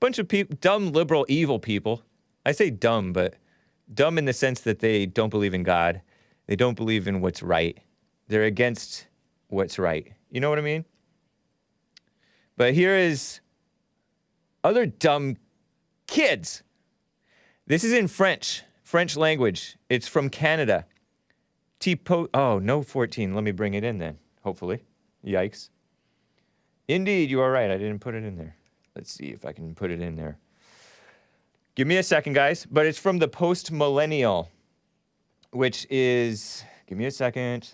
Bunch of people, dumb, liberal, evil people. I say dumb, but dumb in the sense that they don't believe in God. They don't believe in what's right. They're against what's right. You know what I mean? But here is other dumb kids. This is in French language. It's from Canada. Oh, no 14. Let me bring it in then, hopefully. Yikes. Indeed, you are right. I didn't put it in there. Let's see if I can put it in there. Give me a second, guys. But it's from the Post-Millennial, which is, give me a second,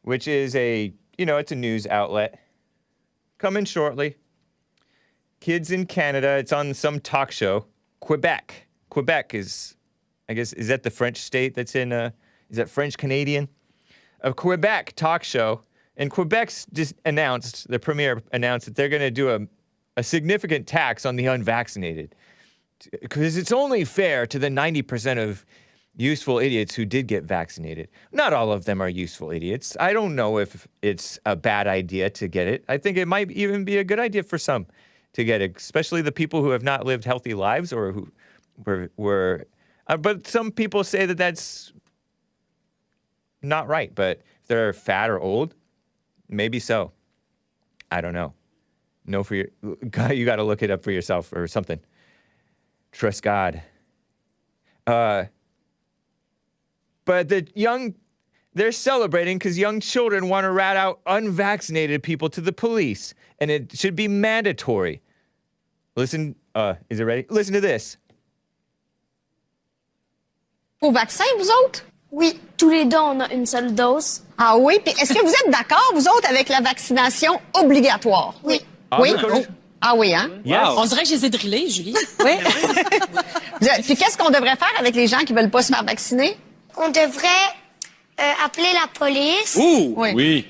which is it's a news outlet. Coming shortly. Kids in Canada. It's on some talk show. Quebec. Quebec is, I guess, is that the French state that's in, is that French-Canadian? A Quebec talk show. And Quebec's just announced, the premier announced that they're going to do a significant tax on the unvaccinated. because it's only fair to the 90% of useful idiots who did get vaccinated. Not all of them are useful idiots. I don't know if it's a bad idea to get it. I think it might even be a good idea for some to get it, especially the people who have not lived healthy lives or who were but some people say that that's not right. But if they're fat or old, maybe so. I don't know. You got to look it up for yourself or something. Trust God. But they're celebrating because young children want to rat out unvaccinated people to the police, and it should be mandatory. Listen, is it ready? Listen to this. Au vaccin, vous autres? Oui, tous les deux, on a une seule dose. Ah oui? Puis est-ce que vous êtes d'accord, vous autres, avec la vaccination obligatoire? Oui. Oui? Ah oui, hein? Yes. On dirait que je les ai drillés, Julie. Oui. Puis qu'est-ce qu'on devrait faire avec les gens qui veulent pas se faire vacciner? On devrait appeler la police. Oui.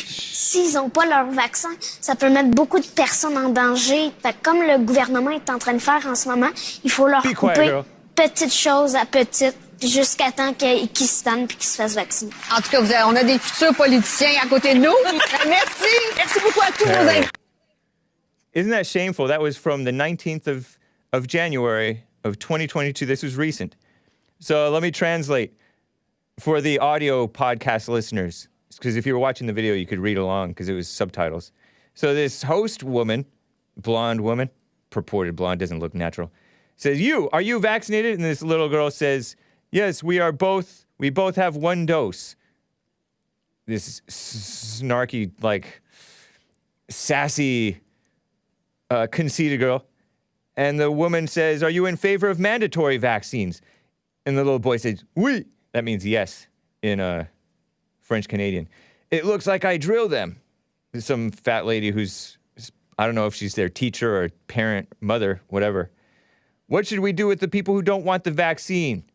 S'ils n'ont pas leur vaccin, ça peut mettre beaucoup de personnes en danger. Fait que comme le gouvernement est en train de faire en ce moment, il faut leur couper petite chose à petite jusqu'à temps qu'ils se tannent puis qu'ils se fassent vacciner. En tout cas, on a des futurs politiciens à côté de nous. Merci. Merci beaucoup à tous nos invités. Isn't that shameful? That was from the 19th of January of 2022. This was recent. So let me translate for the audio podcast listeners, because if you were watching the video, you could read along because it was subtitles. So this host woman, blonde woman, purported blonde, doesn't look natural, says, are you vaccinated? And this little girl says, yes, we both have one dose. This snarky, like, sassy, conceited girl. And the woman says, are you in favor of mandatory vaccines? And the little boy says, oui. That means yes in French Canadian. It looks like I drill them. There's some fat lady who's, I don't know if she's their teacher or parent, mother, whatever. What should we do with the people who don't want the vaccine?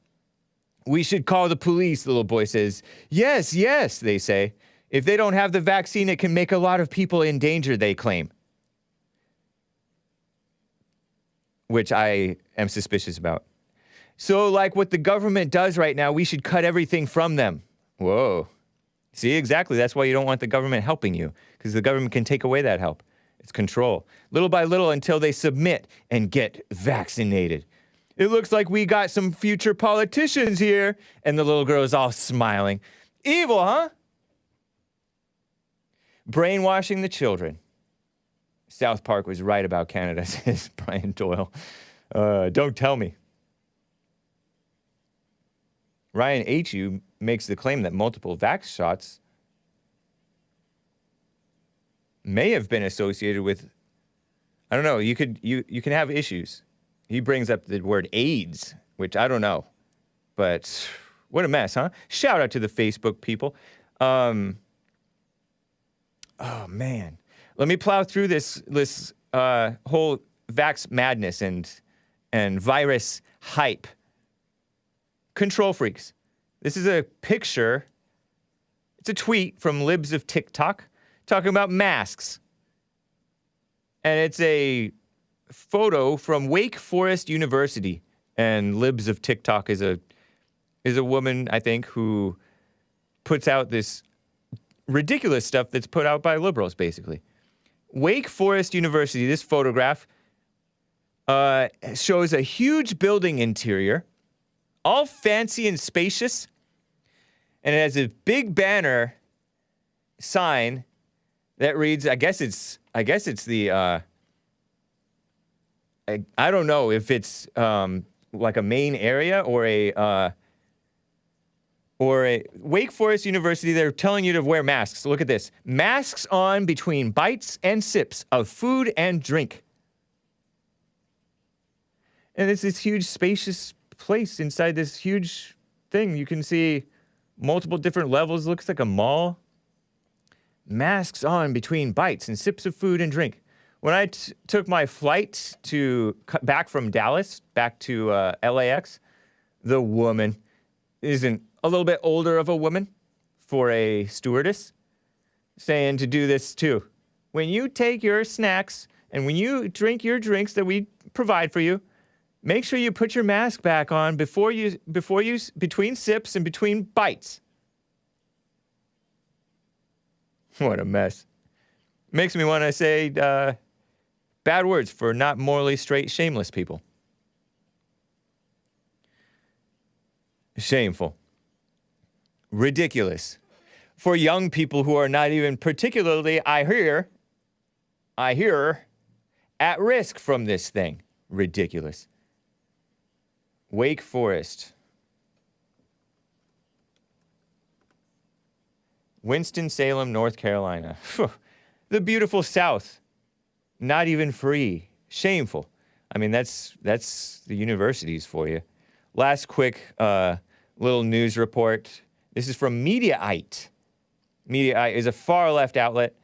We should call the police, the little boy says. Yes, they say. If they don't have the vaccine, it can make a lot of people in danger, they claim. Which I am suspicious about. So, like what the government does right now, we should cut everything from them. Whoa. See, exactly. That's why you don't want the government helping you, because the government can take away that help. It's control. Little by little until they submit and get vaccinated. It looks like we got some future politicians here. And the little girl is all smiling. Evil, huh? Brainwashing the children. South Park was right about Canada, says Brian Doyle. Don't tell me. Ryan H.U. makes the claim that multiple vax shots may have been associated with, I don't know, you can have issues. He brings up the word AIDS, which I don't know. But what a mess, huh? Shout out to the Facebook people. Oh, man. Let me plow through this whole vax madness and virus hype. Control freaks. This is a picture. It's a tweet from Libs of TikTok talking about masks. And it's a photo from Wake Forest University. And Libs of TikTok is a woman, I think, who puts out this ridiculous stuff that's put out by liberals, basically. Wake Forest University, this photograph shows a huge building interior, all fancy and spacious, and it has a big banner sign that reads, I guess it's the, I don't know if it's like a main area or a Wake Forest University. They're telling you to wear masks. Look at this. Masks on between bites and sips of food and drink. And it's this huge spacious place inside this huge thing. You can see multiple different levels. Looks like a mall. Masks on between bites and sips of food and drink. When I took my flight back from Dallas, back to LAX, the woman isn't a little bit older of a woman for a stewardess, saying to do this too. When you take your snacks and when you drink your drinks that we provide for you, Make sure you put your mask back on between sips and between bites. What a mess. Makes me want to say bad words for not morally straight, shameless people. Shameful. Ridiculous. For young people who are not even particularly, I hear, at risk from this thing. Ridiculous. Wake Forest. Winston-Salem, North Carolina. The beautiful South. Not even free. Shameful. I mean, that's the universities for you. Last quick little news report. This is from Mediaite. Mediaite is a far-left outlet,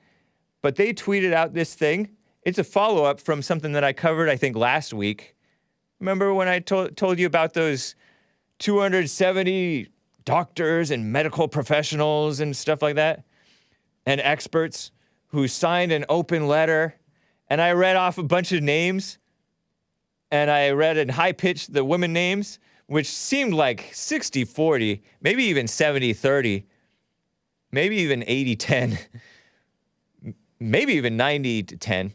but they tweeted out this thing. It's a follow-up from something that I covered, I think, last week. Remember when I told you about those 270 doctors and medical professionals and stuff like that? And experts who signed an open letter. And I read off a bunch of names. And I read in high-pitched the women names, which seemed like 60-40, maybe even 70-30, maybe even 80-10, maybe even 90-10,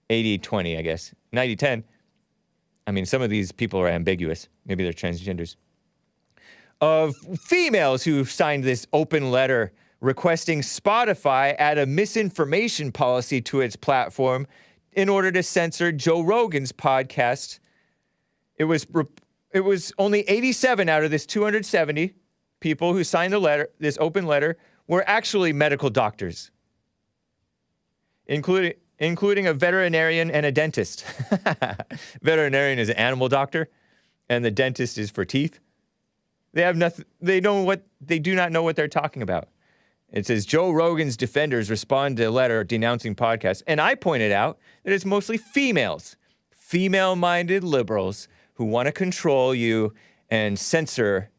80-20, I guess, 90-10. I mean, some of these people are ambiguous. Maybe they're transgenders. Of females who signed this open letter requesting Spotify add a misinformation policy to its platform in order to censor Joe Rogan's podcast. It was only 87 out of this 270 people who signed the letter, this open letter, were actually medical doctors, including a veterinarian and a dentist. Veterinarian is an animal doctor, and the dentist is for teeth. They have nothing. They do not know what they're talking about. It says Joe Rogan's defenders respond to a letter denouncing podcasts, and I pointed out that it's mostly females, female-minded liberals who want to control you and censor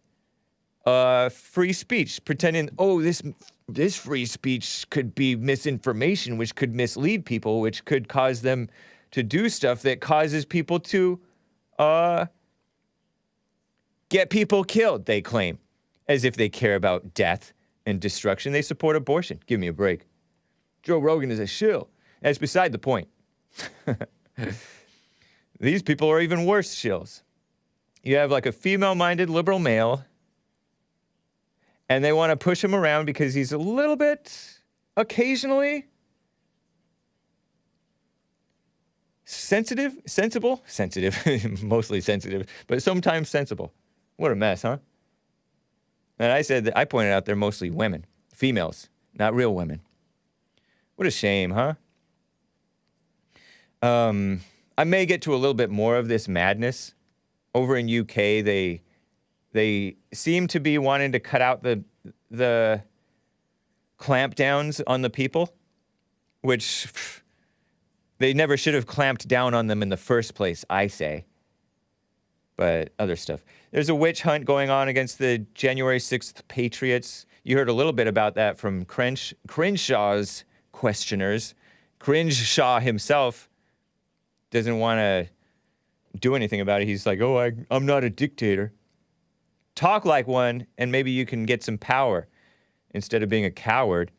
free speech, pretending, oh, this free speech could be misinformation, which could mislead people, which could cause them to do stuff that causes people to get people killed, they claim, as if they care about death and destruction. They support abortion. Give me a break. Joe Rogan is a shill. That's beside the point. These people are even worse shills. You have like a female-minded liberal male, and they want to push him around because he's a little bit, occasionally, sensitive, mostly sensitive, but sometimes sensible. What a mess, huh? And I said that I pointed out they're mostly women, females, not real women. What a shame, huh? I may get to a little bit more of this madness. Over in UK, they seem to be wanting to cut out the clampdowns on the people, which they never should have clamped down on them in the first place, I say. But other stuff. There's a witch hunt going on against the January 6th Patriots. You heard a little bit about that from Crenshaw's questioners. Cringe-shaw himself doesn't want to do anything about it. He's like, oh, I'm not a dictator. Talk like one, and maybe you can get some power instead of being a coward.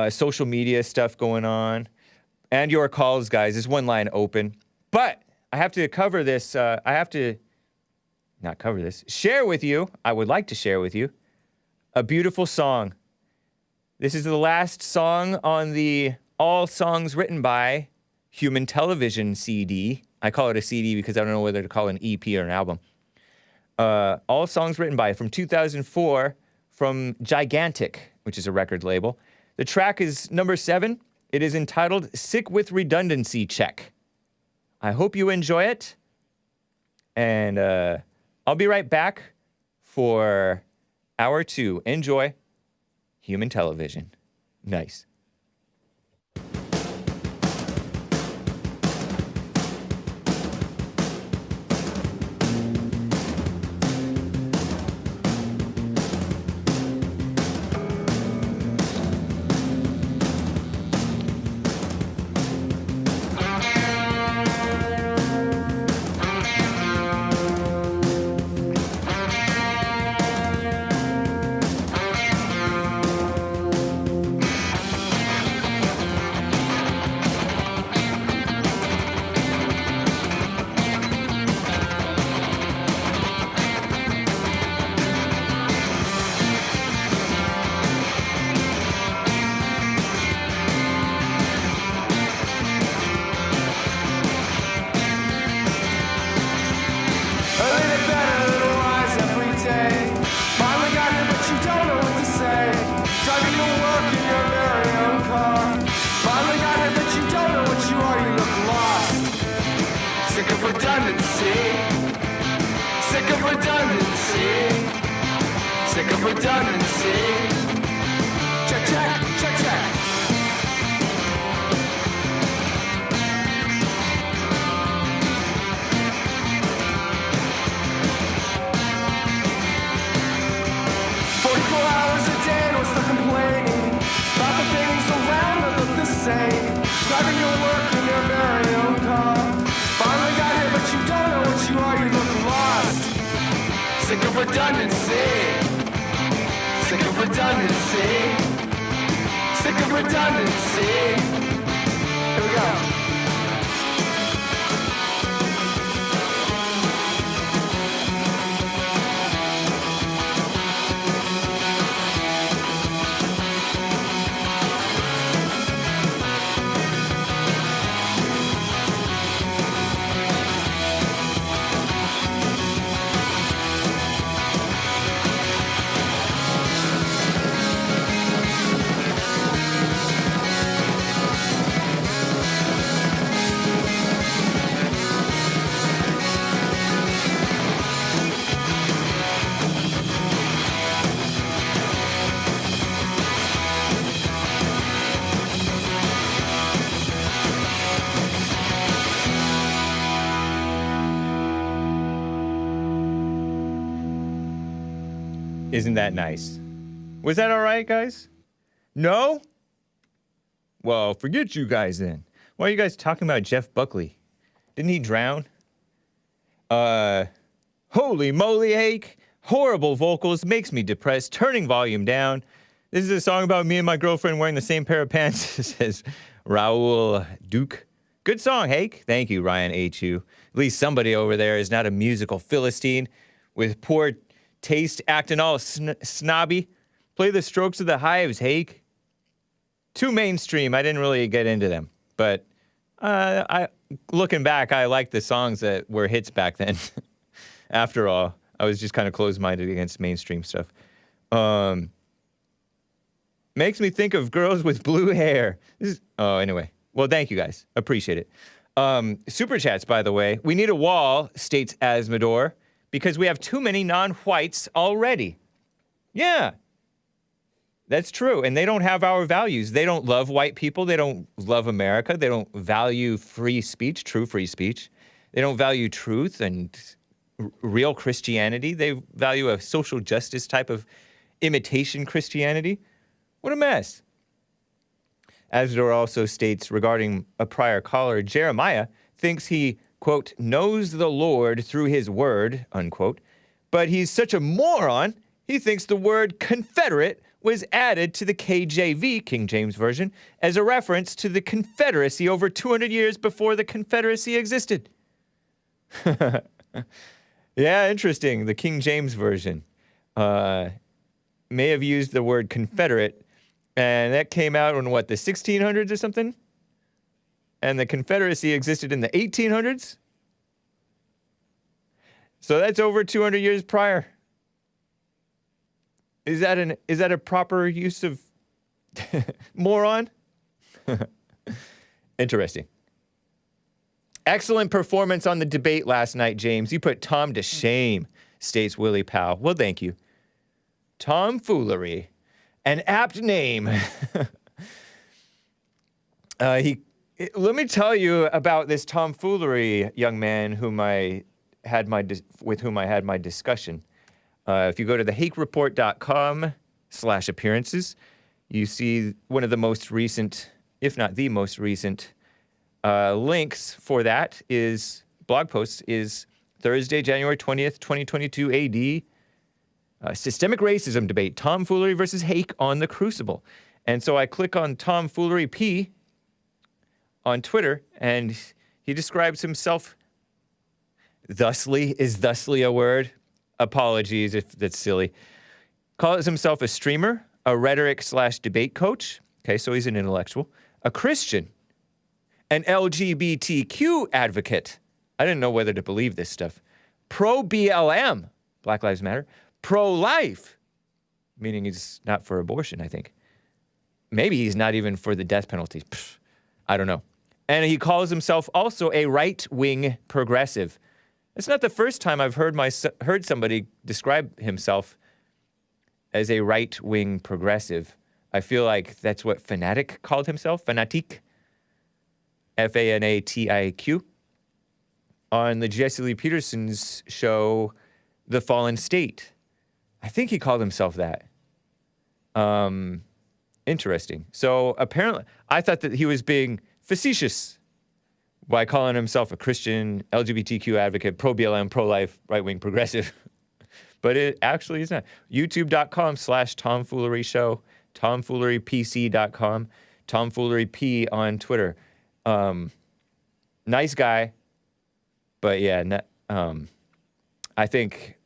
Social media stuff going on. And your calls, guys. There's one line open. But I have to cover this. Share with you. I would like to share with you a beautiful song. This is the last song on the All Songs Written By Human Television CD. I call it a CD because I don't know whether to call it an EP or an album. All Songs Written By from 2004 from Gigantic, which is a record label. The track is number 7. It is entitled Sick with Redundancy Check. I hope you enjoy it. And I'll be right back for hour 2. Enjoy Human Television. Nice. redundancy. Check, check, check, check. Driving your work in your very own car. Finally got here, but you don't know what you are. You look lost. Sick of redundancy. Sick of redundancy. Sick of redundancy. Here we go. Isn't that nice? Was that all right, guys? No? Well, forget you guys then. Why are you guys talking about Jeff Buckley? Didn't he drown? Holy moly, Hake. Horrible vocals, makes me depressed. Turning volume down. This is a song about me and my girlfriend wearing the same pair of pants, says Raul Duke. Good song, Hake. Thank you, Ryan H.U. At least somebody over there is not a musical Philistine with poor taste acting all snobby. Play the Strokes of the Hives, Hake. Too mainstream. I didn't really get into them. But looking back, I like the songs that were hits back then. After all, I was just kind of closed-minded against mainstream stuff. Makes me think of girls with blue hair. Anyway. Well, thank you guys. Appreciate it. Super chats, by the way. We need a wall, states Azzmador, because we have too many non-whites already. Yeah. That's true. And they don't have our values. They don't love white people. They don't love America. They don't value free speech, true free speech. They don't value truth and real Christianity. They value a social justice type of imitation Christianity. What a mess. Azzmador also states regarding a prior caller, Jeremiah thinks he, quote, knows the Lord through his word, unquote, but he's such a moron, he thinks the word Confederate was added to the KJV, King James Version, as a reference to the Confederacy over 200 years before the Confederacy existed. Yeah, interesting. The King James Version may have used the word Confederate, and that came out in, what, the 1600s or something? And the Confederacy existed in the 1800s? So that's over 200 years prior. Is that a proper use of moron? Interesting. Excellent performance on the debate last night, James. You put Tom to shame, states Willie Powell. Well, thank you. Tomfoolery. An apt name. Let me tell you about this tomfoolery young man with whom I had my discussion. If you go to thehakereport.com/appearances, you see one of the most recent, if not the most recent, links for that blog post is Thursday, January 20th, 2022 AD. Systemic racism debate, tomfoolery versus Hake on the Crucible. And so I click on tomfoolery P on Twitter, and he describes himself thusly. Is thusly a word? Apologies if that's silly. Calls himself a streamer, a rhetoric/debate coach. Okay, so he's an intellectual. A Christian. An LGBTQ advocate. I didn't know whether to believe this stuff. Pro-BLM, Black Lives Matter. Pro-life, meaning he's not for abortion, I think. Maybe he's not even for the death penalty. Pfft, I don't know. And he calls himself also a right-wing progressive. It's not the first time I've heard somebody describe himself as a right-wing progressive. I feel like that's what Fanatic called himself, Fanatique, F-A-N-A-T-I-Q, on the Jesse Lee Peterson's show, The Fallen State. I think he called himself that. Interesting. So apparently, I thought that he was being facetious by calling himself a Christian, LGBTQ advocate, pro-BLM, pro-life, right-wing progressive. But it actually is not. YouTube.com/tomfoolery show, tomfoolerypc.com, tomfooleryp on Twitter. Nice guy. But yeah, I think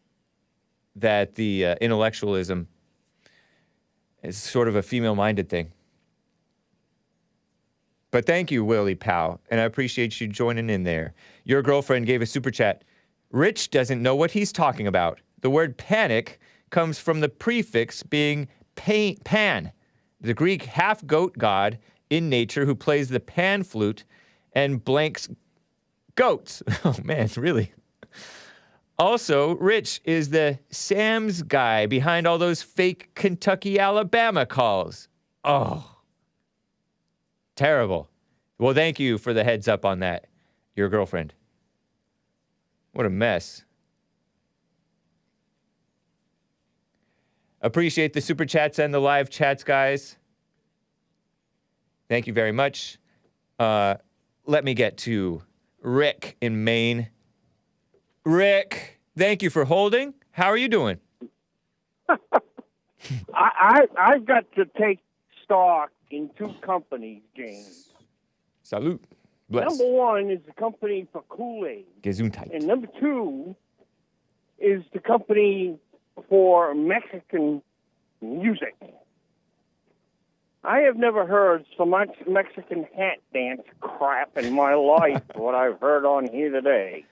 that the intellectualism is sort of a female-minded thing. But thank you, Willie Powell, and I appreciate you joining in there. Your girlfriend gave a super chat. Rich doesn't know what he's talking about. The word panic comes from the prefix being pan, the Greek half-goat god in nature who plays the pan flute and blanks goats. Oh, man, really? Also, Rich is the Sam's guy behind all those fake Kentucky, Alabama calls. Oh, terrible. Well, thank you for the heads up on that, your girlfriend. What a mess. Appreciate the super chats and the live chats, guys. Thank you very much. Let me get to Rick in Maine. Rick, thank you for holding. How are you doing? I've got to take stock in two companies, James. Salute. Bless. Number one is the company for Kool-Aid. Gesundheit. And number two is the company for Mexican music. I have never heard so much Mexican hat dance crap in my life, what I've heard on here today.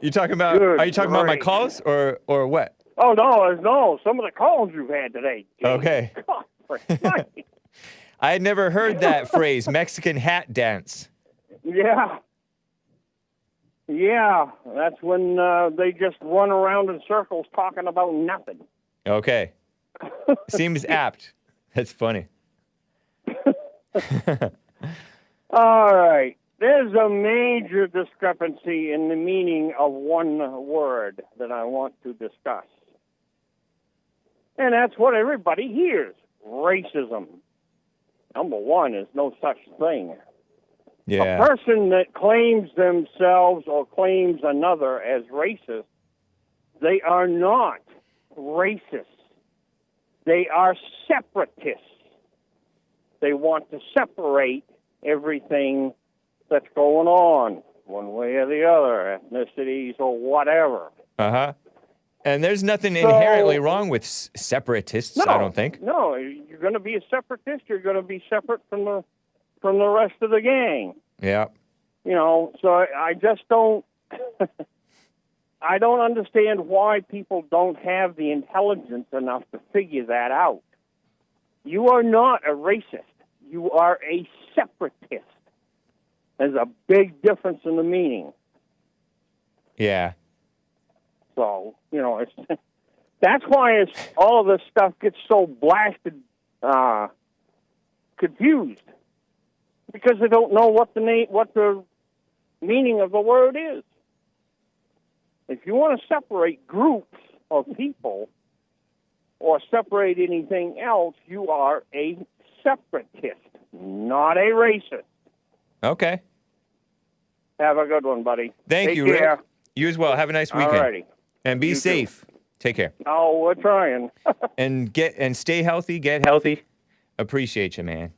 You talking about? Good are you talking about my grief. calls or what? Oh, no, some of the calls you've had today. James. Okay. God, for sake. I had never heard that phrase, Mexican hat dance. Yeah. Yeah, that's when they just run around in circles talking about nothing. Okay. Seems apt. That's funny. All right. There's a major discrepancy in the meaning of one word that I want to discuss. And that's what everybody hears, racism. Number one is no such thing. Yeah. A person that claims themselves or claims another as racist, they are not racist. They are separatists. They want to separate everything that's going on, one way or the other, ethnicities or whatever. Uh-huh. And there's nothing inherently wrong with separatists, I don't think. No, you're going to be a separatist, you're going to be separate from the rest of the gang. Yeah. You know, so I just don't I don't understand why people don't have the intelligence enough to figure that out. You are not a racist. You are a separatist. There's a big difference in the meaning. Yeah. So, you know, that's why all of this stuff gets so blasted, confused, because they don't know what the meaning of the word is. If you want to separate groups of people or separate anything else, you are a separatist, not a racist. Okay. Have a good one, buddy. Thank you, care. Rick. You as well. Have a nice weekend. Alrighty. And be You safe. Take care. Oh, we're trying. and stay healthy, get healthy. Appreciate you, man.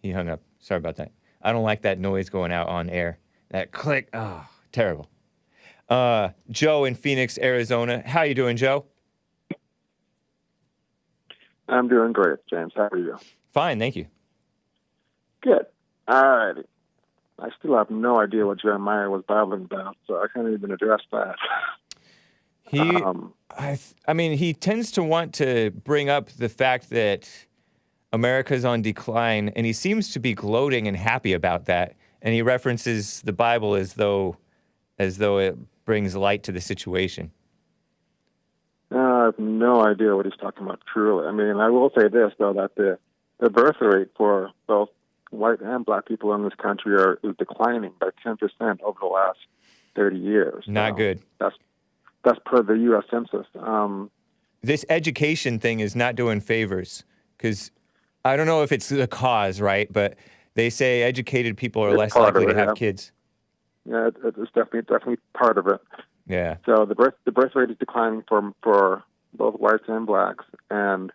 He hung up. Sorry about that. I don't like that noise going out on air. That click. Oh, terrible. Joe in Phoenix, Arizona. How you doing, Joe? I'm doing great, James. How are you? Fine, thank you. Good. All righty. I still have no idea what Jeremiah was babbling about, so I can't even address that. I mean, he tends to want to bring up the fact that America's on decline, and he seems to be gloating and happy about that. And he references the Bible as though it brings light to the situation. have no idea what he's talking about, truly. I mean, I will say this, though, that the birth rate for both white and black people in this country is declining by 10% over the last 30 years. Not good. That's per the U.S. Census. This education thing is not doing favors, because I don't know if it's the cause, right? But they say educated people are less likely to have kids. Yeah, it's definitely part of it. Yeah. So the birth rate is declining for both whites and blacks, and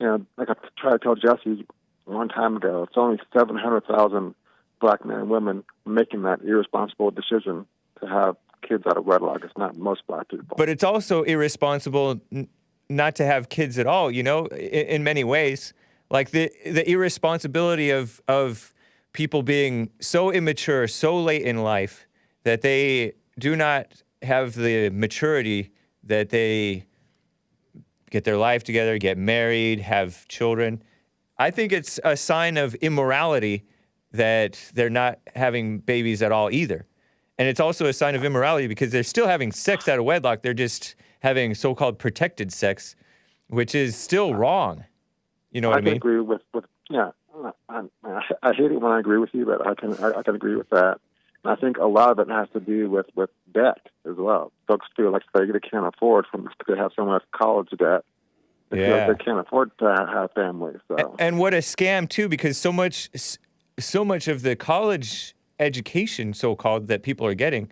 like I tried to tell Jesse one time ago, it's only 700,000 black men and women making that irresponsible decision to have kids out of wedlock. It's not most black people. But it's also irresponsible not to have kids at all, in many ways. Like the irresponsibility of people being so immature, so late in life, that they do not have the maturity that they get their life together, get married, have children. I think it's a sign of immorality that they're not having babies at all either. And it's also a sign of immorality because they're still having sex out of wedlock. They're just having so-called protected sex, which is still wrong. You know what I mean? I agree with yeah. I hate it when I agree with you, but I can agree with that. And I think a lot of it has to do with debt as well. Folks feel like they can't afford to have so much college debt. They feel like they can't afford to have families. So. And what a scam too, because so much of the college education, so-called, that people are getting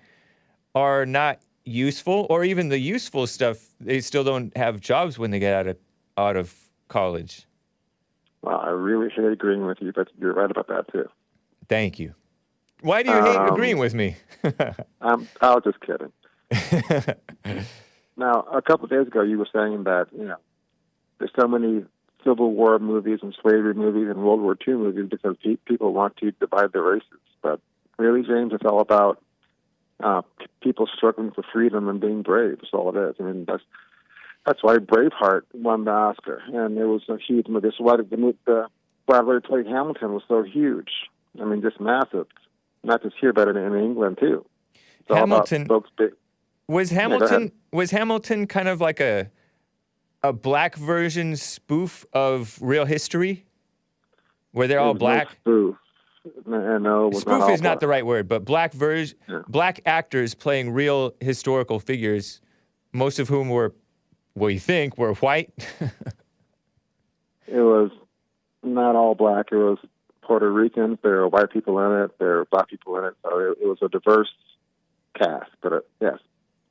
are not useful, or even the useful stuff, they still don't have jobs when they get out of college. Well, I really hate agreeing with you, but you're right about that too. Thank you. Why do you hate agreeing with me? I was just kidding. Now, a couple of days ago, you were saying that there's so many Civil War movies and slavery movies and World War II movies because people want to divide the races. But really, James, it's all about people struggling for freedom and being brave. That's all it is. I mean, that's why Braveheart won the Oscar, and it was a huge movie. That's why the Broadway play Hamilton was so huge. I mean, just massive. Not just here, but in England too. It's Hamilton. All about folks was Hamilton kind of like a black version spoof of real history, where they're all black? No, spoof. No, it was spoof not is not the right word, but black actors playing real historical figures, most of whom were, we think, were white. It was not all black. It was Puerto Ricans. There were white people in it. There were black people in it. So it was a diverse cast. But yes,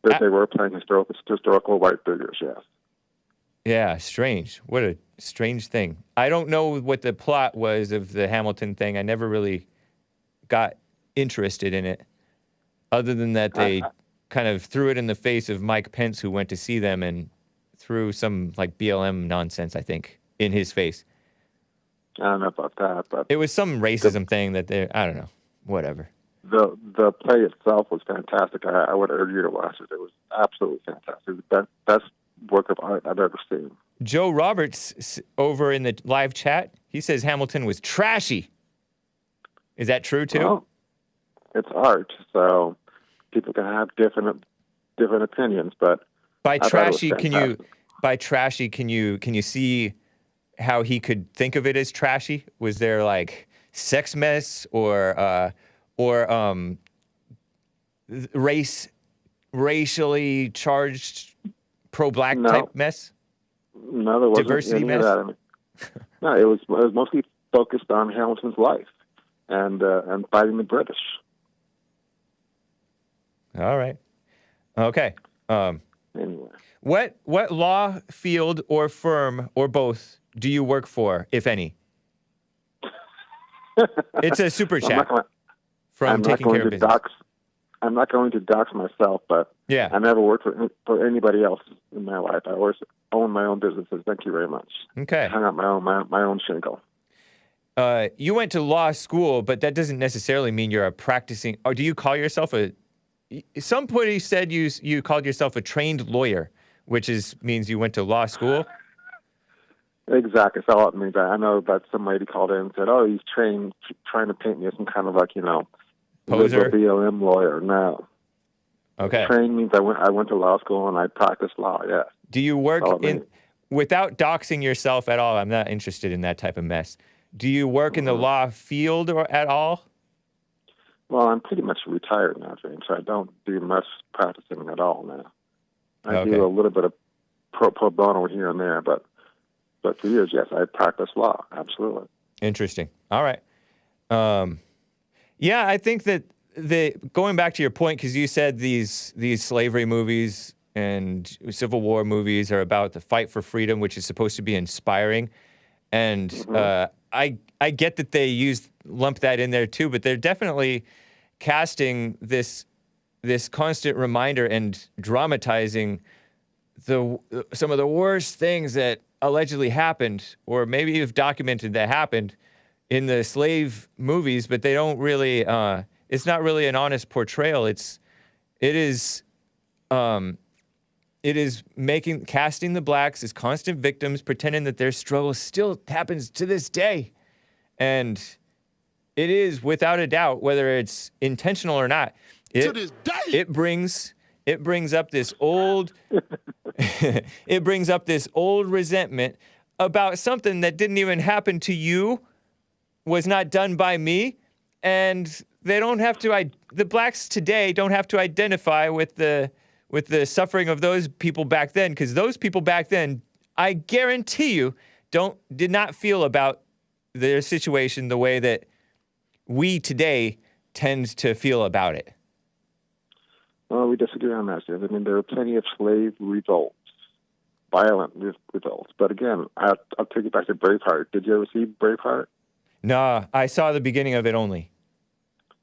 they were playing historical white figures. Yes. Yeah, strange. What a strange thing. I don't know what the plot was of the Hamilton thing. I never really got interested in it, other than that they kind of threw it in the face of Mike Pence, who went to see them, and threw some like BLM nonsense, I think, in his face. I don't know about that, but it was some racism thing that I don't know, whatever. The play itself was fantastic. I would urge you to watch it. It was absolutely fantastic. The best work of art I've ever seen. Joe Roberts over in the live chat, he says Hamilton was trashy. Is that true too? Well, it's art, so people can have different opinions, but by trashy, can you see how he could think of it as trashy? Was there like sex mess or racially charged pro-black type mess? No, there wasn't diversity any mess. Of that. I mean, no, it was mostly focused on Hamilton's life and fighting the British. All right. Okay. Anyway, what law field or firm or both do you work for, if any? It's a super chat from Taking Care of Business. I'm not going to dox myself, but yeah, I never worked for anybody else in my life. I always own my own businesses. Thank you very much. Okay. I hung out my own shingle. You went to law school, but that doesn't necessarily mean you're a practicing. Or do you call yourself somebody said you called yourself a trained lawyer, which means you went to law school? Exactly. That's all it means. I know that some lady called in and said, "Oh, he's trying to paint me as some kind of like, poser BLM lawyer." No. Okay. Trained means I went to law school and I practiced law. Yeah. Do you work without doxing yourself at all? I'm not interested in that type of mess. Do you work in the law field or at all? Well, I'm pretty much retired now, James. I don't do much practicing at all now. I do a little bit of pro bono here and there, but for years, yes, I practice law. Absolutely. Interesting. All right. Yeah, I think that going back to your point, because you said these slavery movies and Civil War movies are about the fight for freedom, which is supposed to be inspiring, and I get that they lump that in there too, but they're definitely casting this constant reminder and dramatizing some of the worst things that allegedly happened, or maybe you've documented that happened in the slave movies, but they don't really. It's not really an honest portrayal. It is casting the blacks as constant victims, pretending that their struggle still happens to this day, and it is without a doubt, whether it's intentional or not. It brings up this old resentment about something that didn't even happen to you, was not done by me, and they don't have to. The blacks today don't have to identify with the suffering of those people back then, because those people back then, I guarantee you, did not feel about their situation the way that we today tend to feel about it. Well, we disagree on that, Steve. I mean, there are plenty of slave revolts, violent revolts. But again, I'll take it back to Braveheart. Did you ever see Braveheart? Nah, I saw the beginning of it only.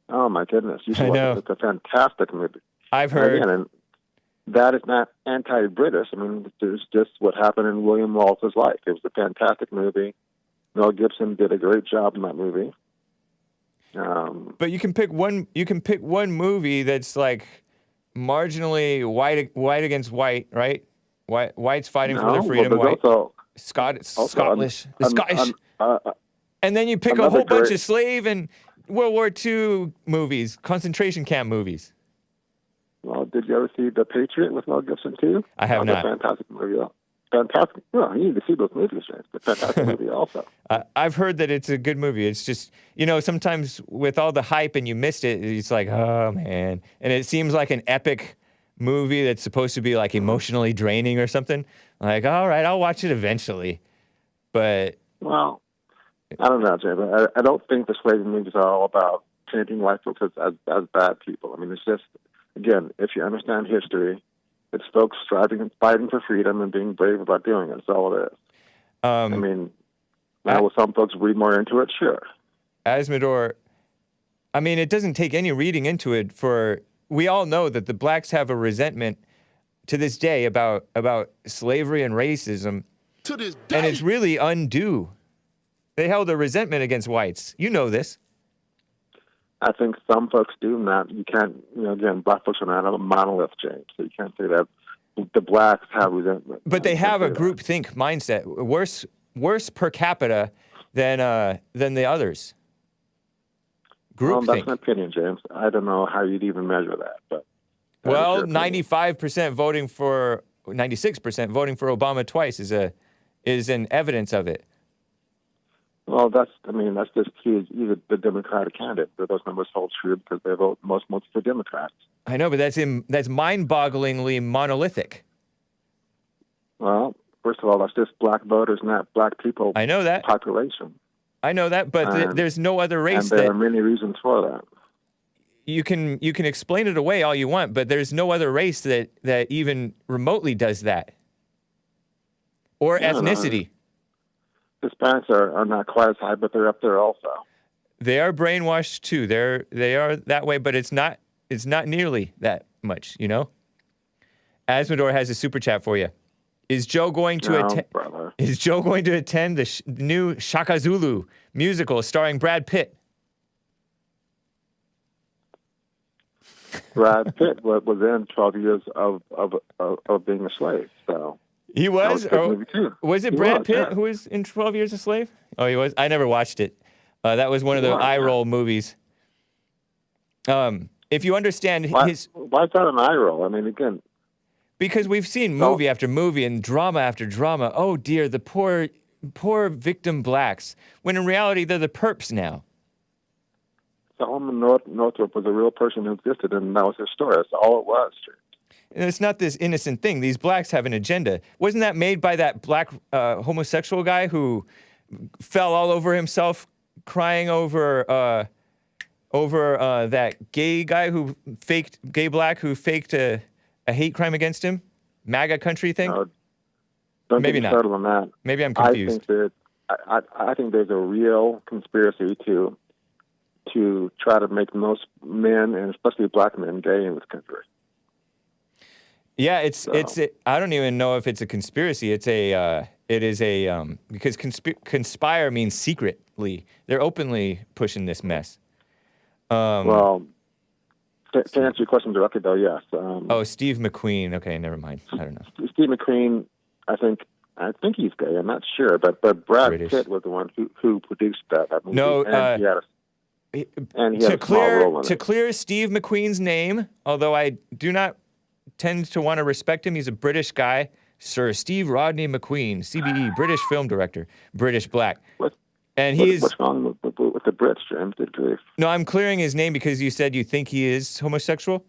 Oh, my goodness. You should watch it. It's a fantastic movie. I've heard. And that is not anti-British. I mean, it's just what happened in William Wallace's life. It was a fantastic movie. Mel Gibson did a great job in that movie. But you can pick one. You can pick one movie that's like marginally white against white, right? Whites fighting for their freedom. White, Scottish, and then you pick a whole bunch of slave and World War II movies, concentration camp movies. Well, did you ever see The Patriot with Mel Gibson too? I have not. A fantastic movie. Fantastic. Well, you need to see those movies, James. But fantastic movie also. I've heard that it's a good movie. It's just, sometimes with all the hype and you missed it, it's like, oh, man. And it seems like an epic movie that's supposed to be like emotionally draining or something. Like, all right, I'll watch it eventually. But... Well, I don't know, James. I don't think the slavery movies are all about painting white folks as bad people. I mean, it's just, again, if you understand history, it's folks striving and fighting for freedom and being brave about doing it. That's all it is. I mean, now will some folks read more into it? Sure. Azzmador, I mean, it doesn't take any reading into it we all know that the blacks have a resentment to this day about slavery and racism. To this day. And it's really undue. They held a resentment against whites. You know this. I think some folks do not. You can't, again, black folks are not a monolith, James. So you can't say that the blacks have resentment. But they have a groupthink mindset, worse per capita than the others. Groupthink. That's my opinion, James. I don't know how you'd even measure that. But 96% voting for Obama twice is an evidence of it. Well, that's just key. He's the Democratic candidate. Those numbers hold true because they vote most for Democrats. I know, but that's mind-bogglingly monolithic. Well, first of all, that's just black voters, not black people. I know that. Population. I know that, but there's no other race. And there are many reasons for that. You can explain it away all you want, but there's no other race that even remotely does that. Or ethnicity. No. Hispanics are not quite as high, but they're up there also. They are brainwashed too. They are that way, but it's not nearly that much, Azzmador has a super chat for you. Is Joe going to attend? Is Joe going to attend the new Shaka Zulu musical starring Brad Pitt? Brad Pitt was in 12 years of being a slave, so. He was? Was it Brad Pitt who was in 12 Years a Slave? Oh, he was? I never watched it. That was one of the eye-roll movies. If you understand Why is that an eye roll? I mean, again... Because we've seen movie after movie and drama after drama. Oh dear, the poor victim blacks. When in reality, they're the perps now. Solomon Northrop was a real person who existed, and that was his story. That's all it was. And it's not this innocent thing. These blacks have an agenda. Wasn't that made by that black homosexual guy who fell all over himself crying over that gay guy who faked, gay black who faked a hate crime against him? MAGA country thing? Don't Maybe get me not. started on that. Maybe I'm confused. I think there's a real conspiracy to try to make most men, and especially black men, gay in this country. Yeah, I don't even know if it's a conspiracy. It is because conspire means secretly. They're openly pushing this mess. Well, to answer your question directly, though, yes. Steve McQueen. Okay, never mind. I don't know. Steve McQueen, I think he's gay. I'm not sure, but Brad Pitt was the one who produced that movie. No, he had a small role in it. To clear Steve McQueen's name, although I do not tend to want to respect him, he's a British guy. Sir Steve Rodney McQueen, CBE, British film director, British black. What's wrong with the Brits, James? Good grief. No, I'm clearing his name because you said you think he is homosexual,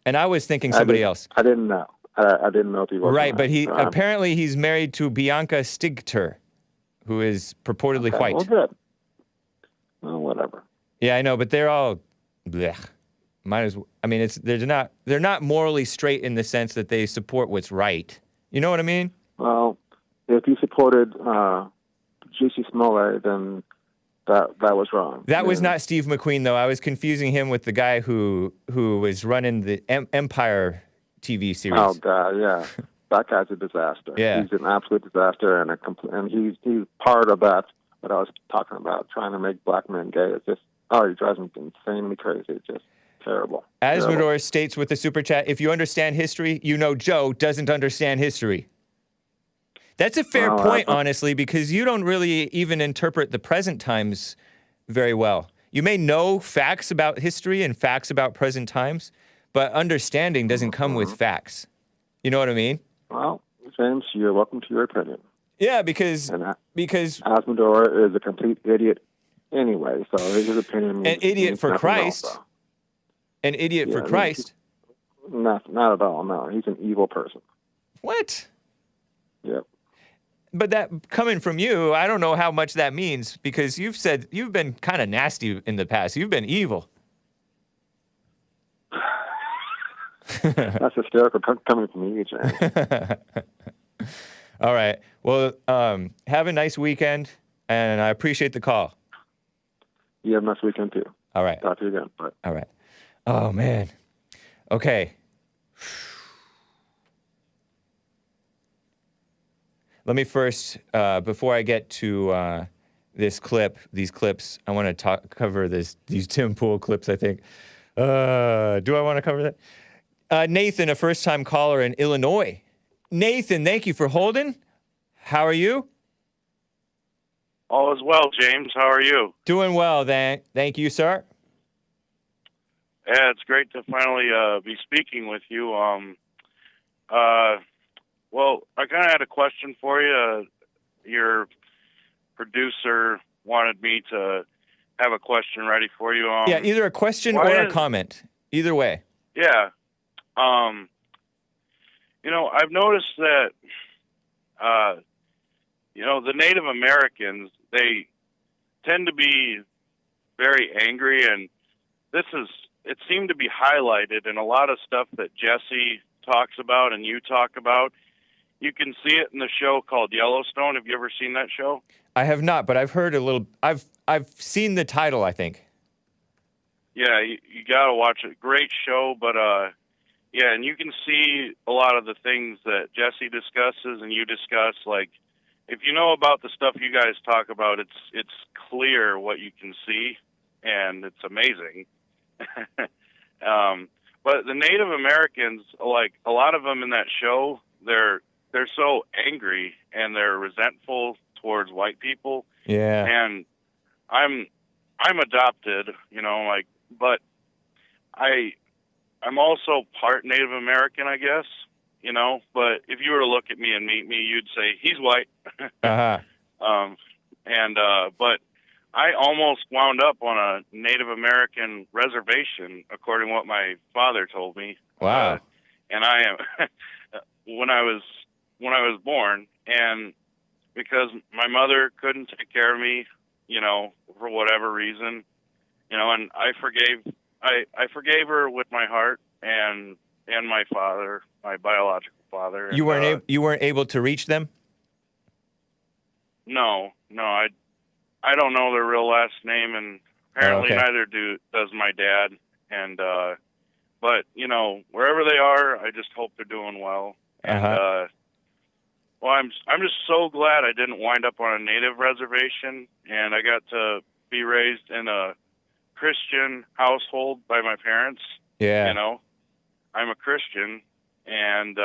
and I was thinking somebody else. I didn't know. I didn't know if he was. Right, but apparently he's married to Bianca Stigter, who is purportedly white. Well, good. Well, whatever. Yeah, I know, but they're all blech. Might as well. I mean, they're not morally straight in the sense that they support what's right. You know what I mean? Well, if you supported J.C. Smollett, then that was wrong. That was not Steve McQueen, though. I was confusing him with the guy who was running the Empire TV series. Oh God, yeah, that guy's a disaster. Yeah, he's an absolute disaster, and he's part of that. What I was talking about, trying to make black men gay. It's just he drives me insanely crazy. It's just terrible. Azzmador states with the super chat, if you understand history, you know Joe doesn't understand history. That's a fair point, honestly, because you don't really even interpret the present times very well. You may know facts about history and facts about present times, but understanding doesn't come with facts. You know what I mean? Well, James, you're welcome to your opinion. Yeah, because Azzmador is a complete idiot anyway, so his opinion an idiot for Christ. Also. An idiot for Christ? Not at all, no. He's an evil person. What? Yep. But that coming from you, I don't know how much that means, because you've said you've been kind of nasty in the past. You've been evil. That's hysterical coming from you, James. All right. Well, have a nice weekend, and I appreciate the call. You have a nice weekend, too. All right. Talk to you again. Bye. All right. Oh, man. Okay. Let me first, before I get to these clips, I want to cover these Tim Pool clips, I think. Do I want to cover that? Nathan, a first-time caller in Illinois. Nathan, thank you for holding. How are you? All is well, James. How are you? Doing well, thank you, sir. Yeah, it's great to finally be speaking with you. Well, I kind of had a question for you. Your producer wanted me to have a question ready for you. Yeah, either a question or a comment. Either way. Yeah. I've noticed that, the Native Americans, they tend to be very angry, and it seemed to be highlighted in a lot of stuff that Jesse talks about and you talk about. You can see it in the show called Yellowstone. Have you ever seen that show? I have not, but I've heard a little. I've seen the title, I think. Yeah, you got to watch it. Great show, but yeah, and you can see a lot of the things that Jesse discusses and you discuss. Like, if you know about the stuff you guys talk about, it's clear what you can see, and it's amazing. But the Native Americans, like a lot of them in that show, they're so angry and they're resentful towards white people. Yeah. And I'm adopted, but I'm also part Native American, I guess. you know. But if you were to look at me and meet me, you'd say he's white. Uh-huh. But I almost wound up on a Native American reservation, according to what my father told me. Wow. And I am when I was born, and because my mother couldn't take care of me, you know, for whatever reason, you know, and I forgave her with my heart and my father, my biological father. You weren't able to reach them? No, I don't know their real last name, and apparently neither does my dad. And but you know, wherever they are, I just hope they're doing well. And well, I'm just so glad I didn't wind up on a native reservation, and I got to be raised in a Christian household by my parents. Yeah. You know, I'm a Christian, and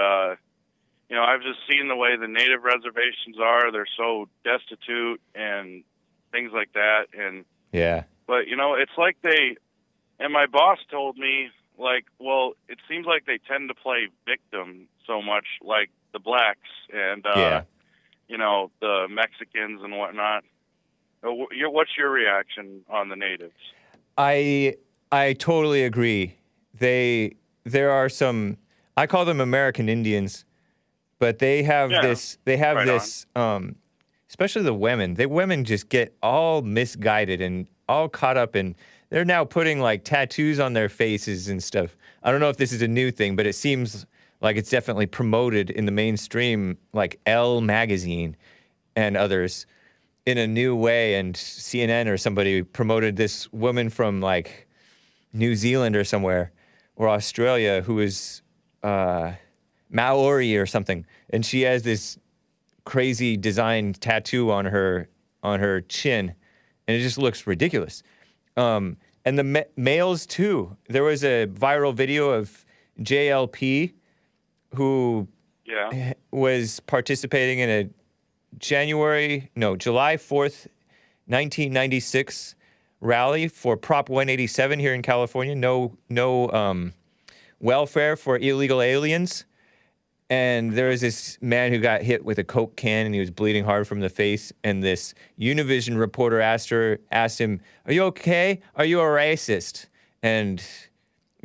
you know, I've just seen the way the native reservations are. They're so destitute and things like that. And yeah. But you know, it's like and my boss told me, like, well, it seems like they tend to play victim so much, like the blacks and you know, the Mexicans and whatnot. What's your reaction on the natives? I totally agree. There are some, I call them American Indians, but they have this especially the women. The women just get all misguided and all caught up in, they're now putting like tattoos on their faces and stuff. I don't know if this is a new thing, but it seems like it's definitely promoted in the mainstream, like Elle magazine and others, in a new way. And CNN or somebody promoted this woman from like New Zealand or somewhere, or Australia, who is Maori or something, and she has this crazy designed tattoo on her chin, and it just looks ridiculous. And the males too. There was a viral video of JLP, who was participating in a July 4th, 1996 rally for Prop 187 here in California. No welfare for illegal aliens. And there was this man who got hit with a Coke can, and he was bleeding hard from the face. And this Univision reporter asked him, "Are you okay? Are you a racist?" And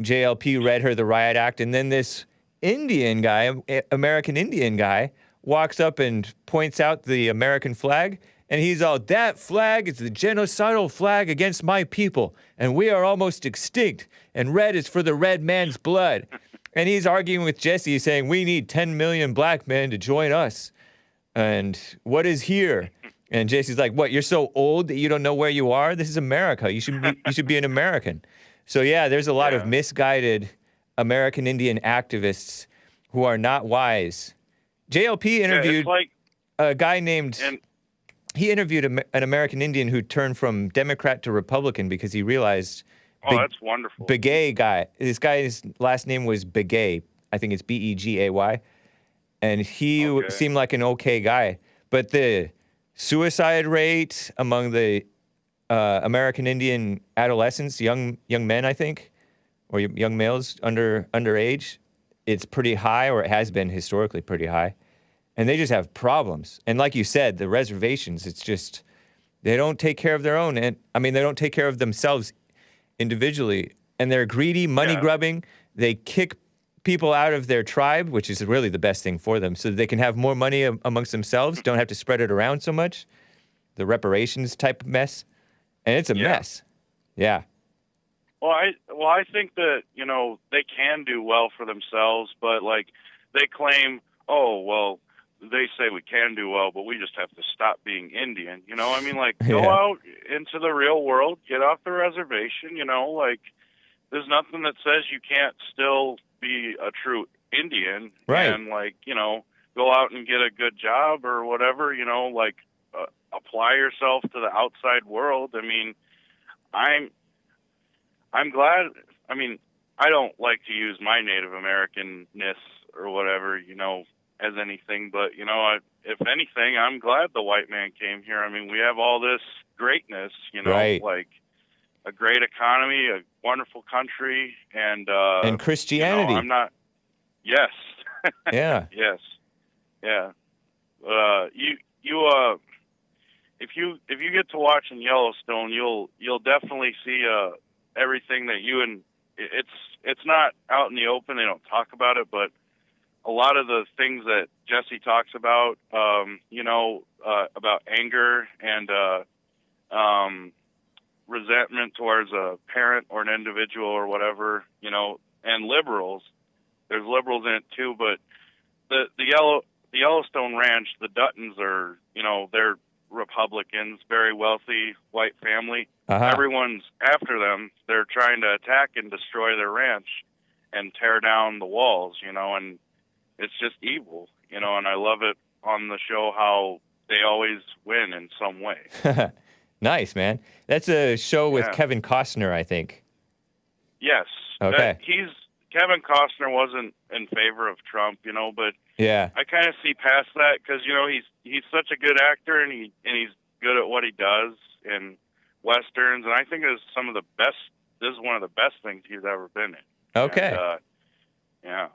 JLP read her the riot act. And then this Indian guy, American Indian guy, walks up and points out the American flag. And he's all, "That flag is the genocidal flag against my people, and we are almost extinct, and red is for the red man's blood." And he's arguing with Jesse, saying, "We need 10 million black men to join us. And what is here?" And Jesse's like, "What, you're so old that you don't know where you are? This is America. You should be an American." So yeah, there's a lot of misguided American Indian activists who are not wise. JLP interviewed a guy named... He interviewed an American Indian who turned from Democrat to Republican because he realized... that's wonderful. Begay guy. This guy's last name was Begay. I think it's Begay. And he seemed like an okay guy. But the suicide rate among the American Indian adolescents, young men, I think, or young males underage, it's pretty high, or it has been historically pretty high. And they just have problems. And like you said, the reservations, it's just, they don't take care of their own. And I mean, they don't take care of themselves individually. And they're greedy, money grubbing. They kick people out of their tribe, which is really the best thing for them, so that they can have more money amongst themselves, don't have to spread it around so much. The reparations type of mess. And it's a mess. Yeah. Well, I think that, you know, they can do well for themselves, but like they claim, oh, well, they say we can do well, but we just have to stop being Indian. You know, I mean, like, go out into the real world, get off the reservation, you know, like, there's nothing that says you can't still be a true Indian. Right. And, like, you know, go out and get a good job or whatever, you know, like, apply yourself to the outside world. I mean, I'm glad, I mean, I don't like to use my Native Americanness or whatever, you know, as anything, but, you know, if anything, I'm glad the white man came here. I mean, we have all this greatness, you know, like a great economy, a wonderful country, and Christianity. You know, yes, Yeah. Yes. Yeah. If you get to watching Yellowstone, you'll definitely see everything that it's not out in the open. They don't talk about it, but a lot of the things that Jesse talks about, about anger and resentment towards a parent or an individual or whatever, and liberals. There's liberals in it too, but the Yellowstone Ranch, the Duttons are, they're Republicans, very wealthy white family. Uh-huh. Everyone's after them. They're trying to attack and destroy their ranch and tear down the walls, and it's just evil, and I love it on the show how they always win in some way. Nice, man. That's a show with Kevin Costner, I think. Yes. Okay. Kevin Costner wasn't in favor of Trump, but yeah, I kind of see past that because he's such a good actor and he's good at what he does in westerns, and I think it's some of the best. This is one of the best things he's ever been in. Okay. And, yeah.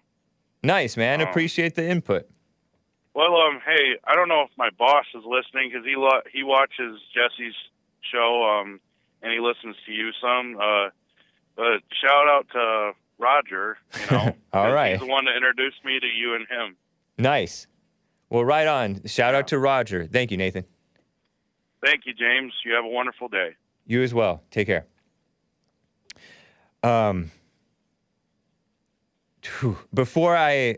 Nice, man. Appreciate the input. Well, hey, I don't know if my boss is listening because he watches Jesse's show, and he listens to you some. But shout out to Roger, All right. He's the one that introduced me to you and him. Nice. Well, right on. Shout out to Roger. Thank you, Nathan. Thank you, James. You have a wonderful day. You as well. Take care. Before I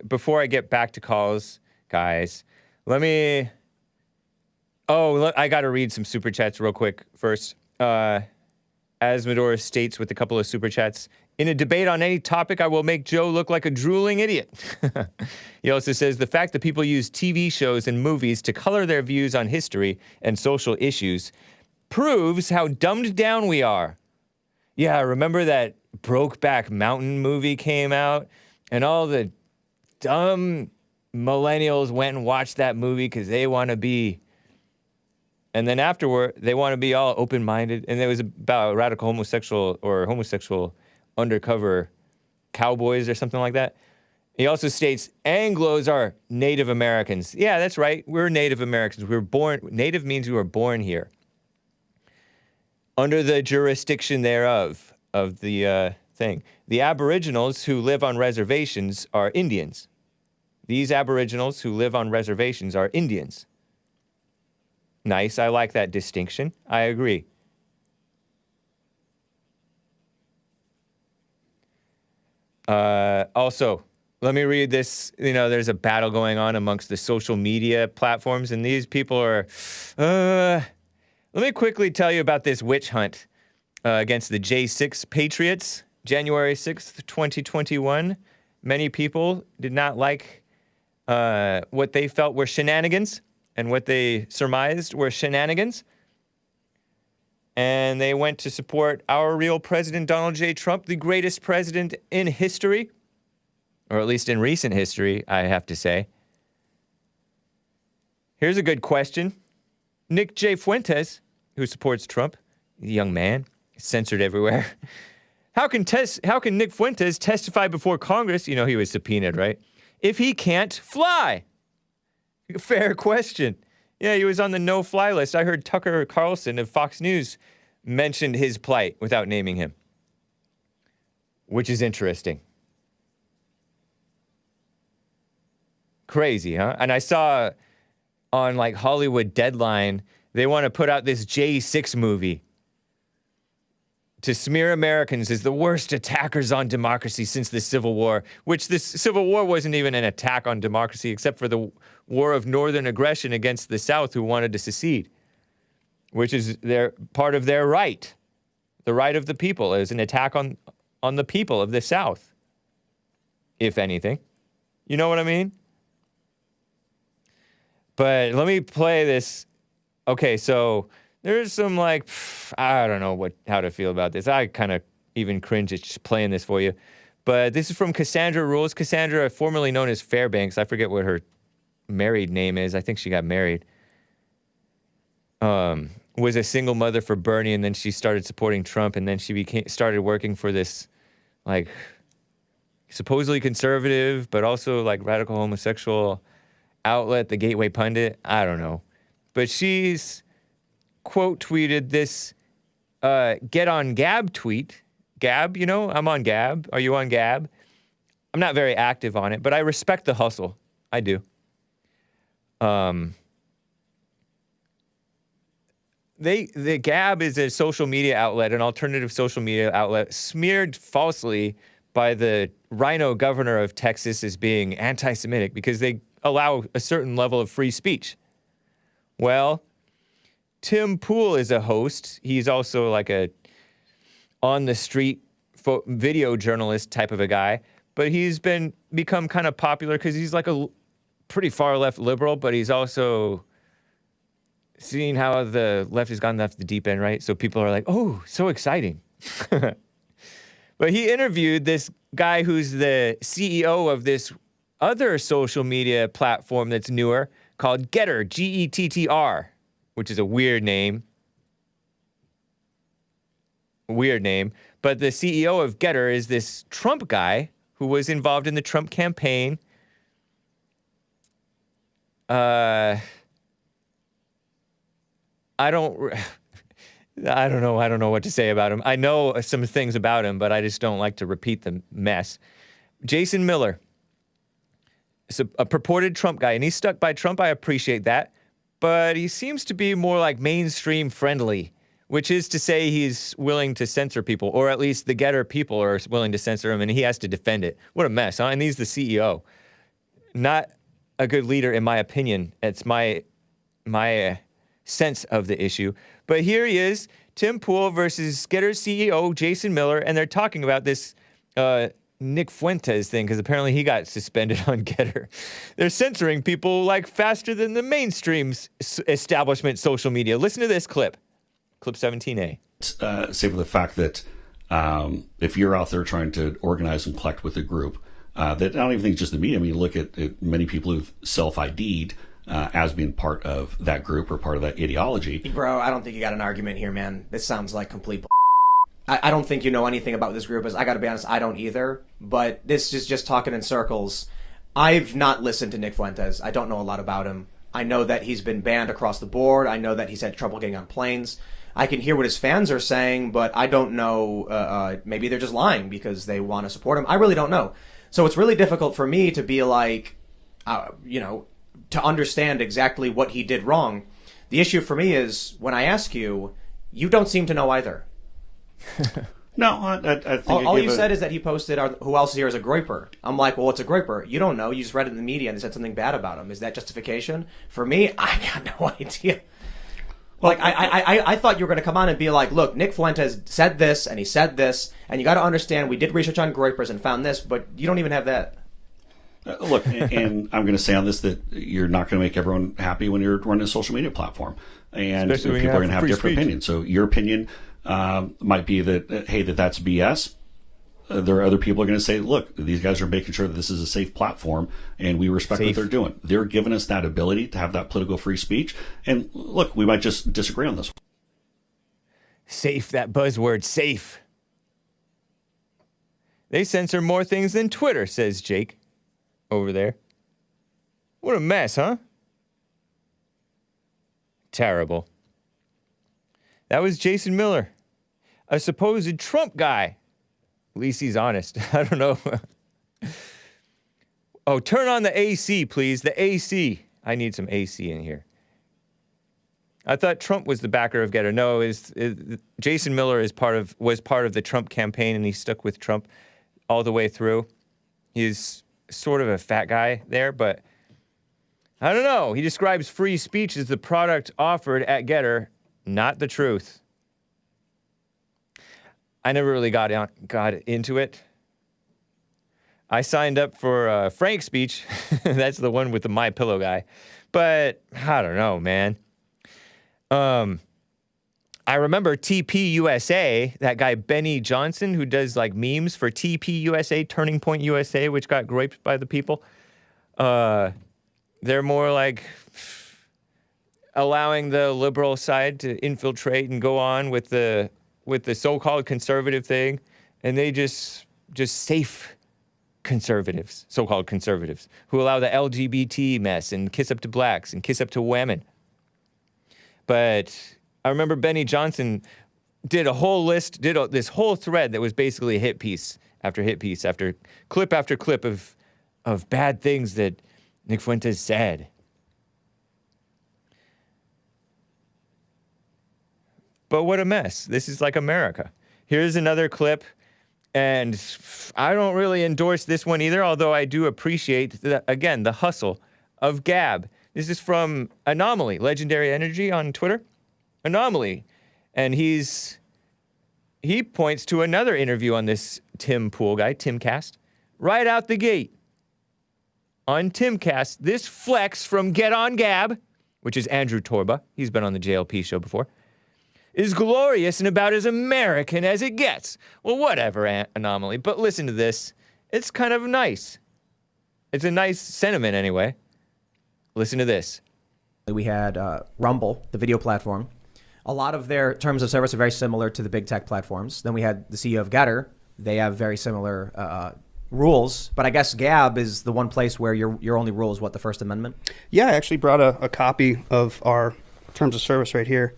get back to calls, guys, I got to read some super chats real quick first. Azzmador states with a couple of super chats, in a debate on any topic, I will make Joe look like a drooling idiot. He also says, the fact that people use TV shows and movies to color their views on history and social issues proves how dumbed down we are. Yeah, remember that Brokeback Mountain movie came out and all the dumb millennials went and watched that movie because they want to be, and then afterward, they want to be all open-minded, and it was about radical homosexual undercover cowboys or something like that. He also states, Anglos are Native Americans. Yeah, that's right. We're Native Americans. Native means we were born here. Under the jurisdiction thereof, of the thing. The Aboriginals who live on reservations are Indians. These Aboriginals who live on reservations are Indians. Nice, I like that distinction. I agree. Also, let me read this. There's a battle going on amongst the social media platforms, and these people are... let me quickly tell you about this witch hunt against the J6 Patriots, January 6th, 2021. Many people did not like what they felt were shenanigans, and what they surmised were shenanigans. And they went to support our real president, Donald J. Trump, the greatest president in history, or at least in recent history, I have to say. Here's a good question. Nick J. Fuentes, who supports Trump, a young man, censored everywhere. How can Nick Fuentes testify before Congress? He was subpoenaed, right? If he can't fly. Fair question. Yeah, he was on the no-fly list. I heard Tucker Carlson of Fox News mentioned his plight without naming him, which is interesting. Crazy, huh? And I saw on Hollywood Deadline, they want to put out this J6 movie to smear Americans as the worst attackers on democracy since the Civil War, which this Civil War wasn't even an attack on democracy except for the war of northern aggression against the South who wanted to secede, which is part of their right. The right of the people is an attack on the people of the South, if anything. You know what I mean? But let me play this. Okay, so there's some I don't know how to feel about this. I kind of even cringe at just playing this for you. But this is from Cassandra Rules. Cassandra, formerly known as Fairbanks. I forget what her married name is. I think she got married. Was a single mother for Bernie, and then she started supporting Trump, and then she started working for this, supposedly conservative, but also like radical homosexual outlet, the Gateway Pundit. I don't know. But she's quote tweeted this get on Gab tweet. Gab, you know, I'm on Gab. Are you on Gab? I'm not very active on it, but I respect the hustle. I do. The Gab is a social media outlet, an alternative social media outlet, smeared falsely by the rhino governor of Texas as being anti-Semitic because they allow a certain level of free speech. Well, Tim Pool is a host. He's also like a on-the-street video journalist type of a guy, but he's become kind of popular because he's like a pretty far-left liberal, but he's also seeing how the left has gone off the deep end, right? So people are like, oh, so exciting. But he interviewed this guy who's the CEO of this other social media platform that's newer called Getter, Gettr, which is a weird name. Weird name. But the CEO of Getter is this Trump guy who was involved in the Trump campaign. I don't know what to say about him. I know some things about him, but I just don't like to repeat the mess. Jason Miller is a purported Trump guy, and he's stuck by Trump. I appreciate that. But he seems to be more like mainstream friendly, which is to say he's willing to censor people, or at least the Getter people are willing to censor him, and he has to defend it. What a mess, huh? And he's the CEO. Not a good leader, in my opinion. It's my sense of the issue. But here he is, Tim Pool versus Getter CEO Jason Miller, and they're talking about this Nick Fuentes thing, because apparently he got suspended on Getter. They're censoring people like faster than the mainstream establishment social media. Listen to this clip. Clip 17A. Save for the fact that if you're out there trying to organize and collect with a group, that I don't even think it's just the media. I mean, you look at many people who've self-ID'd as being part of that group or part of that ideology. Bro, I don't think you got an argument here, man. This sounds like complete I don't think you know anything about this group. As I gotta be honest, I don't either. But this is just talking in circles. I've not listened to Nick Fuentes. I don't know a lot about him. I know that he's been banned across the board. I know that he's had trouble getting on planes. I can hear what his fans are saying, but I don't know. Maybe they're just lying because they want to support him. I really don't know. So it's really difficult for me to be like, to understand exactly what he did wrong. The issue for me is when I ask you, you don't seem to know either. No, I think all you said is that he posted, who else here is a groiper? I'm like, well, what's a groiper? You don't know. You just read it in the media and they said something bad about him. Is that justification? For me, I got no idea. Like, I thought you were going to come on and be like, look, Nick Fuentes said this and he said this, and you got to understand we did research on groipers and found this, but you don't even have that. Look, and I'm going to say on this that you're not going to make everyone happy when you're running a social media platform. And people are going to have different opinions. So your opinion might be that, hey, that's BS. There are other people who are going to say, look, these guys are making sure that this is a safe platform and we respect what they're doing. They're giving us that ability to have that political free speech. And look, we might just disagree on this. Safe, that buzzword, safe. They censor more things than Twitter, says Jake over there. What a mess, huh? Terrible. That was Jason Miller, a supposed Trump guy. At least he's honest. I don't know. Oh, turn on the AC, please. The AC. I need some AC in here. I thought Trump was the backer of Getter. No, Jason Miller was part of the Trump campaign, and he stuck with Trump all the way through. He's sort of a fat guy there, but I don't know. He describes free speech as the product offered at Getter, not the truth. I never really got into it. I signed up for Frank's speech. That's the one with the My Pillow guy. But I don't know, man. I remember TP USA, that guy Benny Johnson, who does like memes for TP USA, Turning Point USA, which got graped by the people. They're more like allowing the liberal side to infiltrate and go on with the so-called conservative thing, and they just safe conservatives, so-called conservatives, who allow the LGBT mess and kiss up to blacks and kiss up to women. But I remember Benny Johnson did a whole list, this whole thread that was basically hit piece after clip of bad things that Nick Fuentes said. But what a mess. This is like America. Here's another clip, and I don't really endorse this one either, although I do appreciate, the hustle of Gab. This is from Anomaly, Legendary Energy on Twitter. Anomaly. And he points to another interview on this Tim Pool guy, Timcast, right out the gate. On Timcast, this flex from Get On Gab, which is Andrew Torba, he's been on the JLP show before, is glorious and about as American as it gets. Well, whatever, Anomaly, but listen to this. It's kind of nice. It's a nice sentiment anyway. Listen to this. We had Rumble, the video platform. A lot of their terms of service are very similar to the big tech platforms. Then we had the CEO of Getter. They have very similar rules, but I guess Gab is the one place where your only rule is what, the First Amendment? Yeah, I actually brought a copy of our terms of service right here.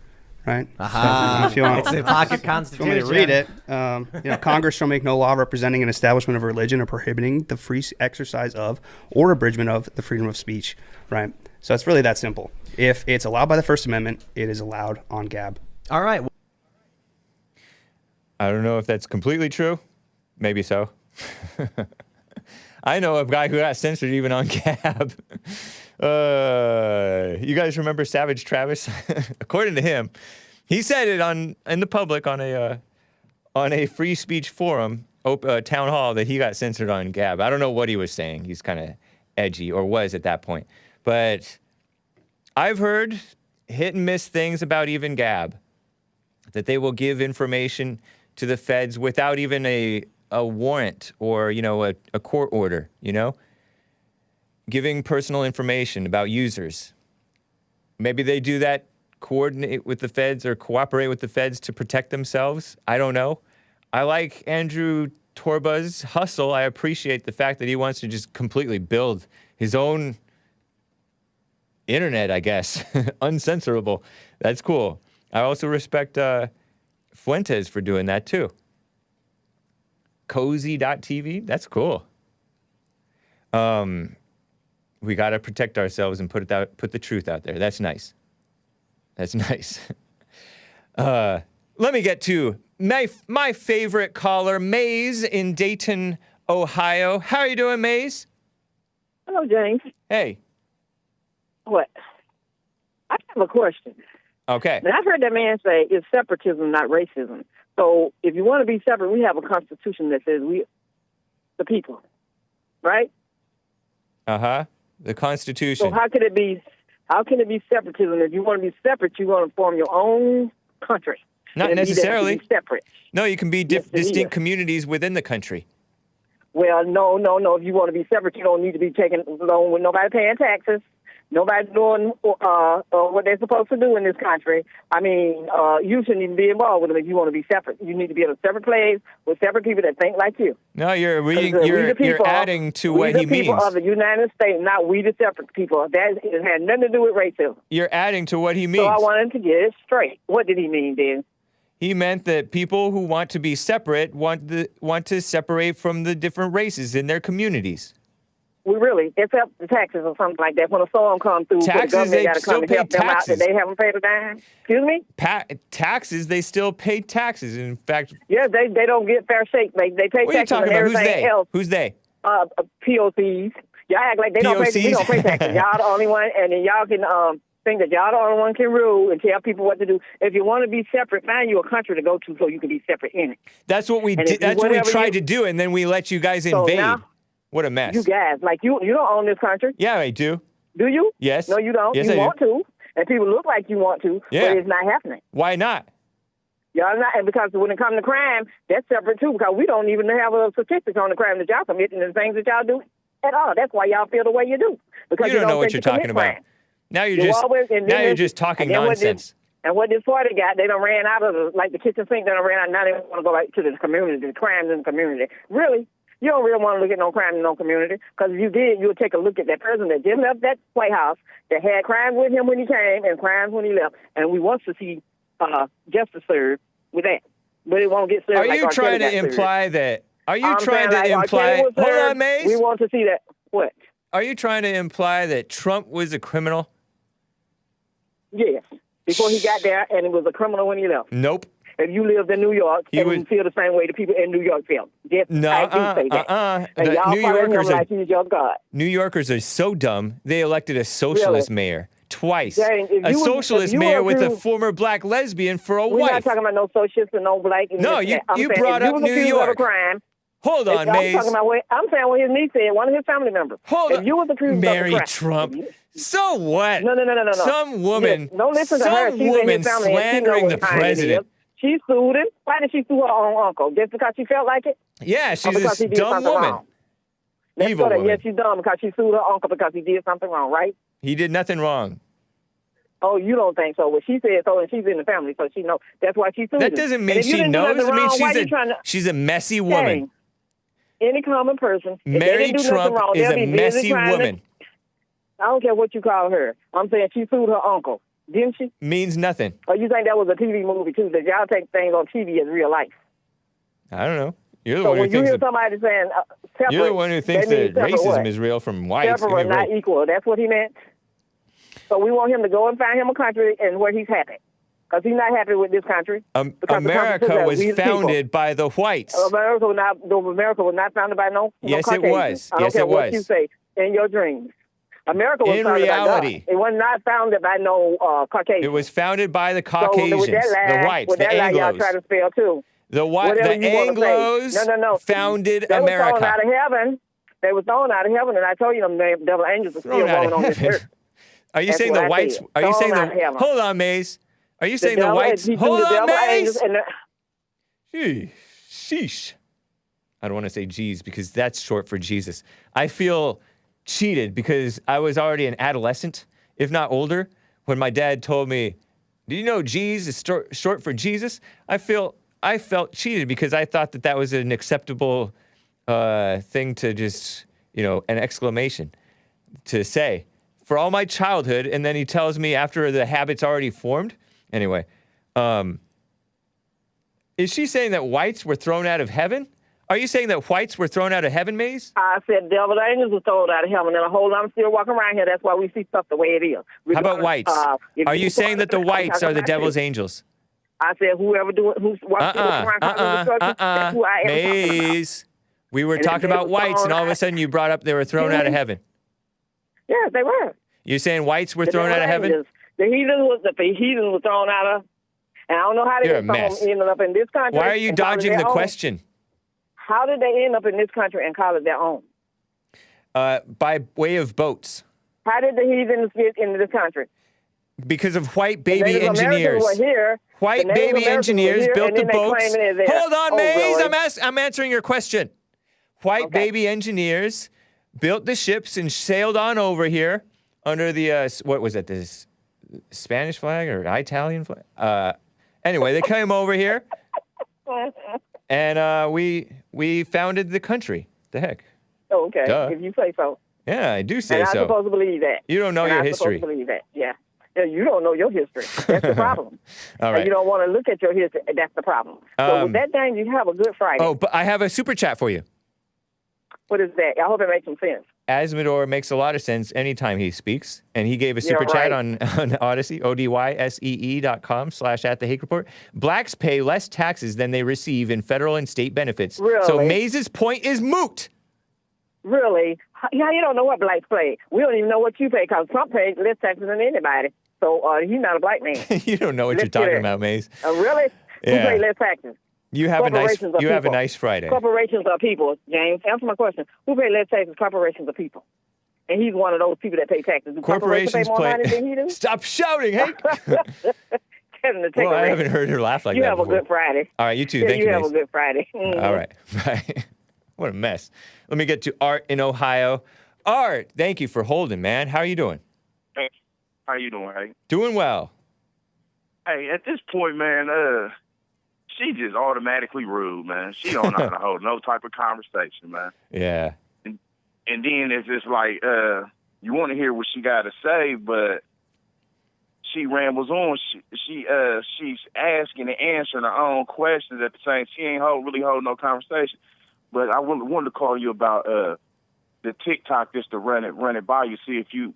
Right. Aha. If you want, it's the pocket constitution. If you want me to read it, Congress shall make no law representing an establishment of religion or prohibiting the free exercise of or abridgment of the freedom of speech. Right. So it's really that simple. If it's allowed by the First Amendment, it is allowed on Gab. All right. I don't know if that's completely true. Maybe so. I know a guy who got censored even on Gab. You guys remember Savage Travis? According to him, he said it in the public on a free speech forum, town hall, that he got censored on Gab. I don't know what he was saying. He's kind of edgy, or was at that point. But I've heard hit and miss things about even Gab, that they will give information to the feds without even a warrant or, a court order, giving personal information about users. Maybe they do that, coordinate with the feds or cooperate with the feds to protect themselves. I don't know. I like Andrew Torba's hustle. I appreciate the fact that he wants to just completely build his own internet, I guess. Uncensorable. That's cool. I also respect Fuentes for doing that too. Cozy.tv, that's cool. We got to protect ourselves and put the truth out there. That's nice. That's nice. Let me get to my favorite caller, Maze in Dayton, Ohio. How are you doing, Maze? Hello, James. Hey. What? I have a question. Okay. Now, I've heard that man say it's separatism, not racism. So if you want to be separate, we have a constitution that says we, the people, right? Uh-huh. The Constitution. So how can it be separatism? If you want to be separate, you want to form your own country. Not necessarily. Be separate. No, you can be distinct communities within the country. Well, no. If you want to be separate, you don't need to be taking along with nobody paying taxes. Nobody's doing what they're supposed to do in this country. I mean, you shouldn't even be involved with them if you want to be separate. You need to be in a separate place with separate people that think like you. No, you're adding to what he means. We the people of the United States, not we the separate people. That it had nothing to do with racism. You're adding to what he means. So I wanted to get it straight. What did he mean, then? He meant that people who want to be separate want to separate from the different races in their communities. We really, except the taxes or something like that. When a storm comes through, taxes, the government got to come and help them out. They haven't paid a dime. Excuse me? Taxes, they still pay taxes. In fact, yeah, they don't get fair shake. They pay what taxes are you talking and about? everything else. Who's they? POCs. Y'all act like they don't pay taxes. Y'all the only one, and then y'all can think that y'all the only one can rule and tell people what to do. If you want to be separate, find you a country to go to so you can be separate in it. That's what we did. That's what we tried to do, and then we let you guys invade. Now, what a mess. You guys, like you don't own this country. Yeah, I do. Do you? Yes. No, you don't. Yes, you I want to, and people look like you want to, yeah. but it's not happening. Why not? Y'all not, and because when it comes to crime, that's separate too, because we don't even have a statistics on the crime that y'all committing and the things that y'all do at all. That's why y'all feel the way you do. Because you don't know what you're talking about. Now you're just talking nonsense. And what this party got, they done ran out of the kitchen sink. They done ran out. Now they want to go back to the community, the crimes in the community. Really? You don't really want to look at no crime in no community, because if you did, you would take a look at that person that just left that White House, that had crime with him when he came and crimes when he left, and we want to see justice served with that. But it won't get served. Are you trying to imply that? Are you trying to imply? Hold on, Maze. We want to see that. What? Are you trying to imply that Trump was a criminal? Yes. Before he got there, and he was a criminal when he left. Nope. If you lived in New York, you feel the same way the people in New York feel. Yes, I do say that. And y'all New Yorkers like he's your God. New Yorkers are so dumb, they elected a socialist mayor twice. Dang, a socialist mayor with a former black lesbian for a wife. We're not talking about no socialist and no black. No, you brought up New York. Crime, Hold on, Maze. I'm saying what his niece said, one of his family members. Hold on. If you was accused Mary of a crime, Trump. So what? No. Some woman, don't listen to her. some She's woman in his family slandering the president. She sued him. Why did she sue her own uncle? Just because she felt like it? Yeah, she's this dumb woman. Evil woman. Yes, she's dumb because she sued her uncle because he did something wrong, right? He did nothing wrong. Oh, you don't think so? Well, she said so, and she's in the family, so she knows. That's why she sued him. That doesn't mean she knows. I mean, she's a messy woman. Any common person. Mary Trump is a messy woman. I don't care what you call her. I'm saying she sued her uncle. Didn't she? Means nothing. Or you think that was a TV movie, too, that y'all take things on TV as real life? I don't know. You're the so one who when thinks you hear somebody saying separate, you're the one who thinks that racism is real from whites. Separate, not equal. That's what he meant. So we want him to go and find him a country and where he's happy. Because he's not happy with this country. America was founded by the whites. America was not founded by no Yes, Caucasians. it was. I don't care what you say in your dreams. America was founded by God. It was not founded by no Caucasians. It was founded by the Caucasians, the whites, the Anglos. Y'all try to spell too. The Anglos founded America. They were thrown out of heaven. They were thrown out of heaven, and I told you them devil angels are still rolling on this earth. Are you saying the whites? Are you saying the? Hold on, Maze. Are you saying the whites? Hold on, Maze. Sheesh. I don't want to say geez because that's short for Jesus. I feel cheated because I was already an adolescent, if not older, when my dad told me, "Do you know geez is short for Jesus?" I felt cheated because I thought that was an acceptable thing to just, an exclamation to say for all my childhood. And then he tells me after the habit's already formed. Anyway, is she saying that whites were thrown out of heaven? Are you saying that whites were thrown out of heaven, Maze? I said devil angels were thrown out of heaven, and I'm still walking around here. That's why we see stuff the way it is. How about whites? Are you saying that the whites are the devil's angels? I said who's walking around that's who I am. Maze. We were talking about whites, and all of a sudden you brought up they were thrown out of heaven. Yes, they were. You're saying whites were thrown out of heaven? The heathen was thrown out of, and I don't know how they ended up in this country. Why are you dodging the question? How did they end up in this country and call it their own? By way of boats. How did the heathens get into this country? Because of white baby engineers. White The baby engineers built the boats. Hold on, Maze. Really? I'm answering your question. White baby engineers built the ships and sailed on over here under the, what was it, this Spanish flag or Italian flag? Anyway, they came over here, and we founded the country. The heck? Oh, okay, Duh. if you say so. Yeah, I do say and so. I'm supposed to believe that. You don't know your history. I'm supposed to believe that, yeah. You don't know your history. That's the problem. All right. And you don't want to look at your history. That's the problem. So with that thing, you have a good Friday. Oh, but I have a super chat for you. What is that? I hope it makes some sense. Azzmador makes a lot of sense anytime he speaks, and he gave a super chat on Odyssey, ODYSEE.com/@the-Hake Report. Blacks pay less taxes than they receive in federal and state benefits. Really? So Maze's point is moot. Really? Yeah, you don't know what blacks pay. We don't even know what you pay because Trump pays less taxes than anybody. So he's not a black man. You don't know what you're talking about, Maze. Really? Yeah. Who pay less taxes? You have a nice Friday. Corporations are people, James. Answer my question. Who pay less taxes? Corporations are people. And he's one of those people that pay taxes. Do corporations pay more money than he does? Stop shouting, Hake. Well, I haven't heard her laugh like that You have before. a good Friday. All right, you too. Yeah, Thank you, You have Maze. a good Friday. Mm-hmm. All right. Bye. What a mess. Let me get to Art in Ohio. Art, thank you for holding, man. How are you doing? Hey, how you doing, Hake? Doing well. Hey, at this point, man, she just automatically rude, man. She don't know how to hold no type of conversation, man. Yeah. And then it's just like, you want to hear what she got to say, but she rambles on. She's asking and answering her own questions at the same. She ain't really holding no conversation. But I wanted to call you about the TikTok just to run it by you, see if you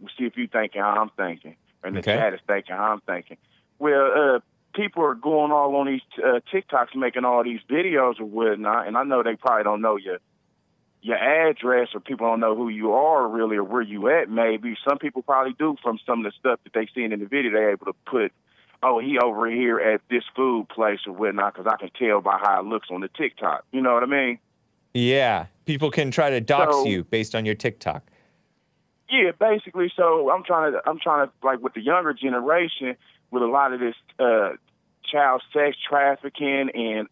thinking how I'm thinking, and the chat is thinking how I'm thinking. Well, people are going all on these TikToks, making all these videos or whatnot, and I know they probably don't know your address, or people don't know who you are really, or where you at. Maybe some people probably do from some of the stuff that they seen in the video. They're able to put, oh, he over here at this food place or whatnot, because I can tell by how it looks on the TikTok. You know what I mean? Yeah, people can try to dox you based on your TikTok. Yeah, basically. So I'm trying to like with the younger generation, with a lot of this child sex trafficking and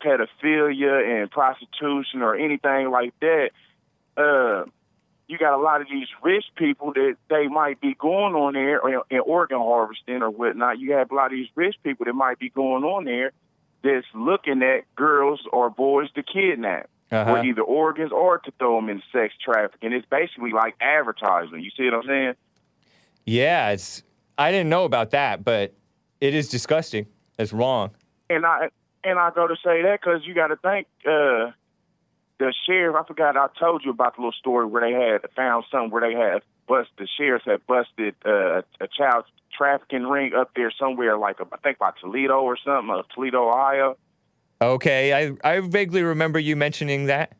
pedophilia and prostitution or anything like that. You got a lot of these rich people that they might be going on there in organ harvesting or whatnot. You have a lot of these rich people that might be going on there that's looking at girls or boys to kidnap, or either organs or to throw them in sex trafficking. It's basically like advertising. You see what I'm saying? Yeah, I didn't know about that, but it is disgusting. It's wrong. And I go to say that because you got to think the sheriff. I forgot I told you about the little story where they had found something where they had the sheriffs had busted a child trafficking ring up there somewhere, like I think by Toledo or something, Toledo, Ohio. Okay, I vaguely remember you mentioning that.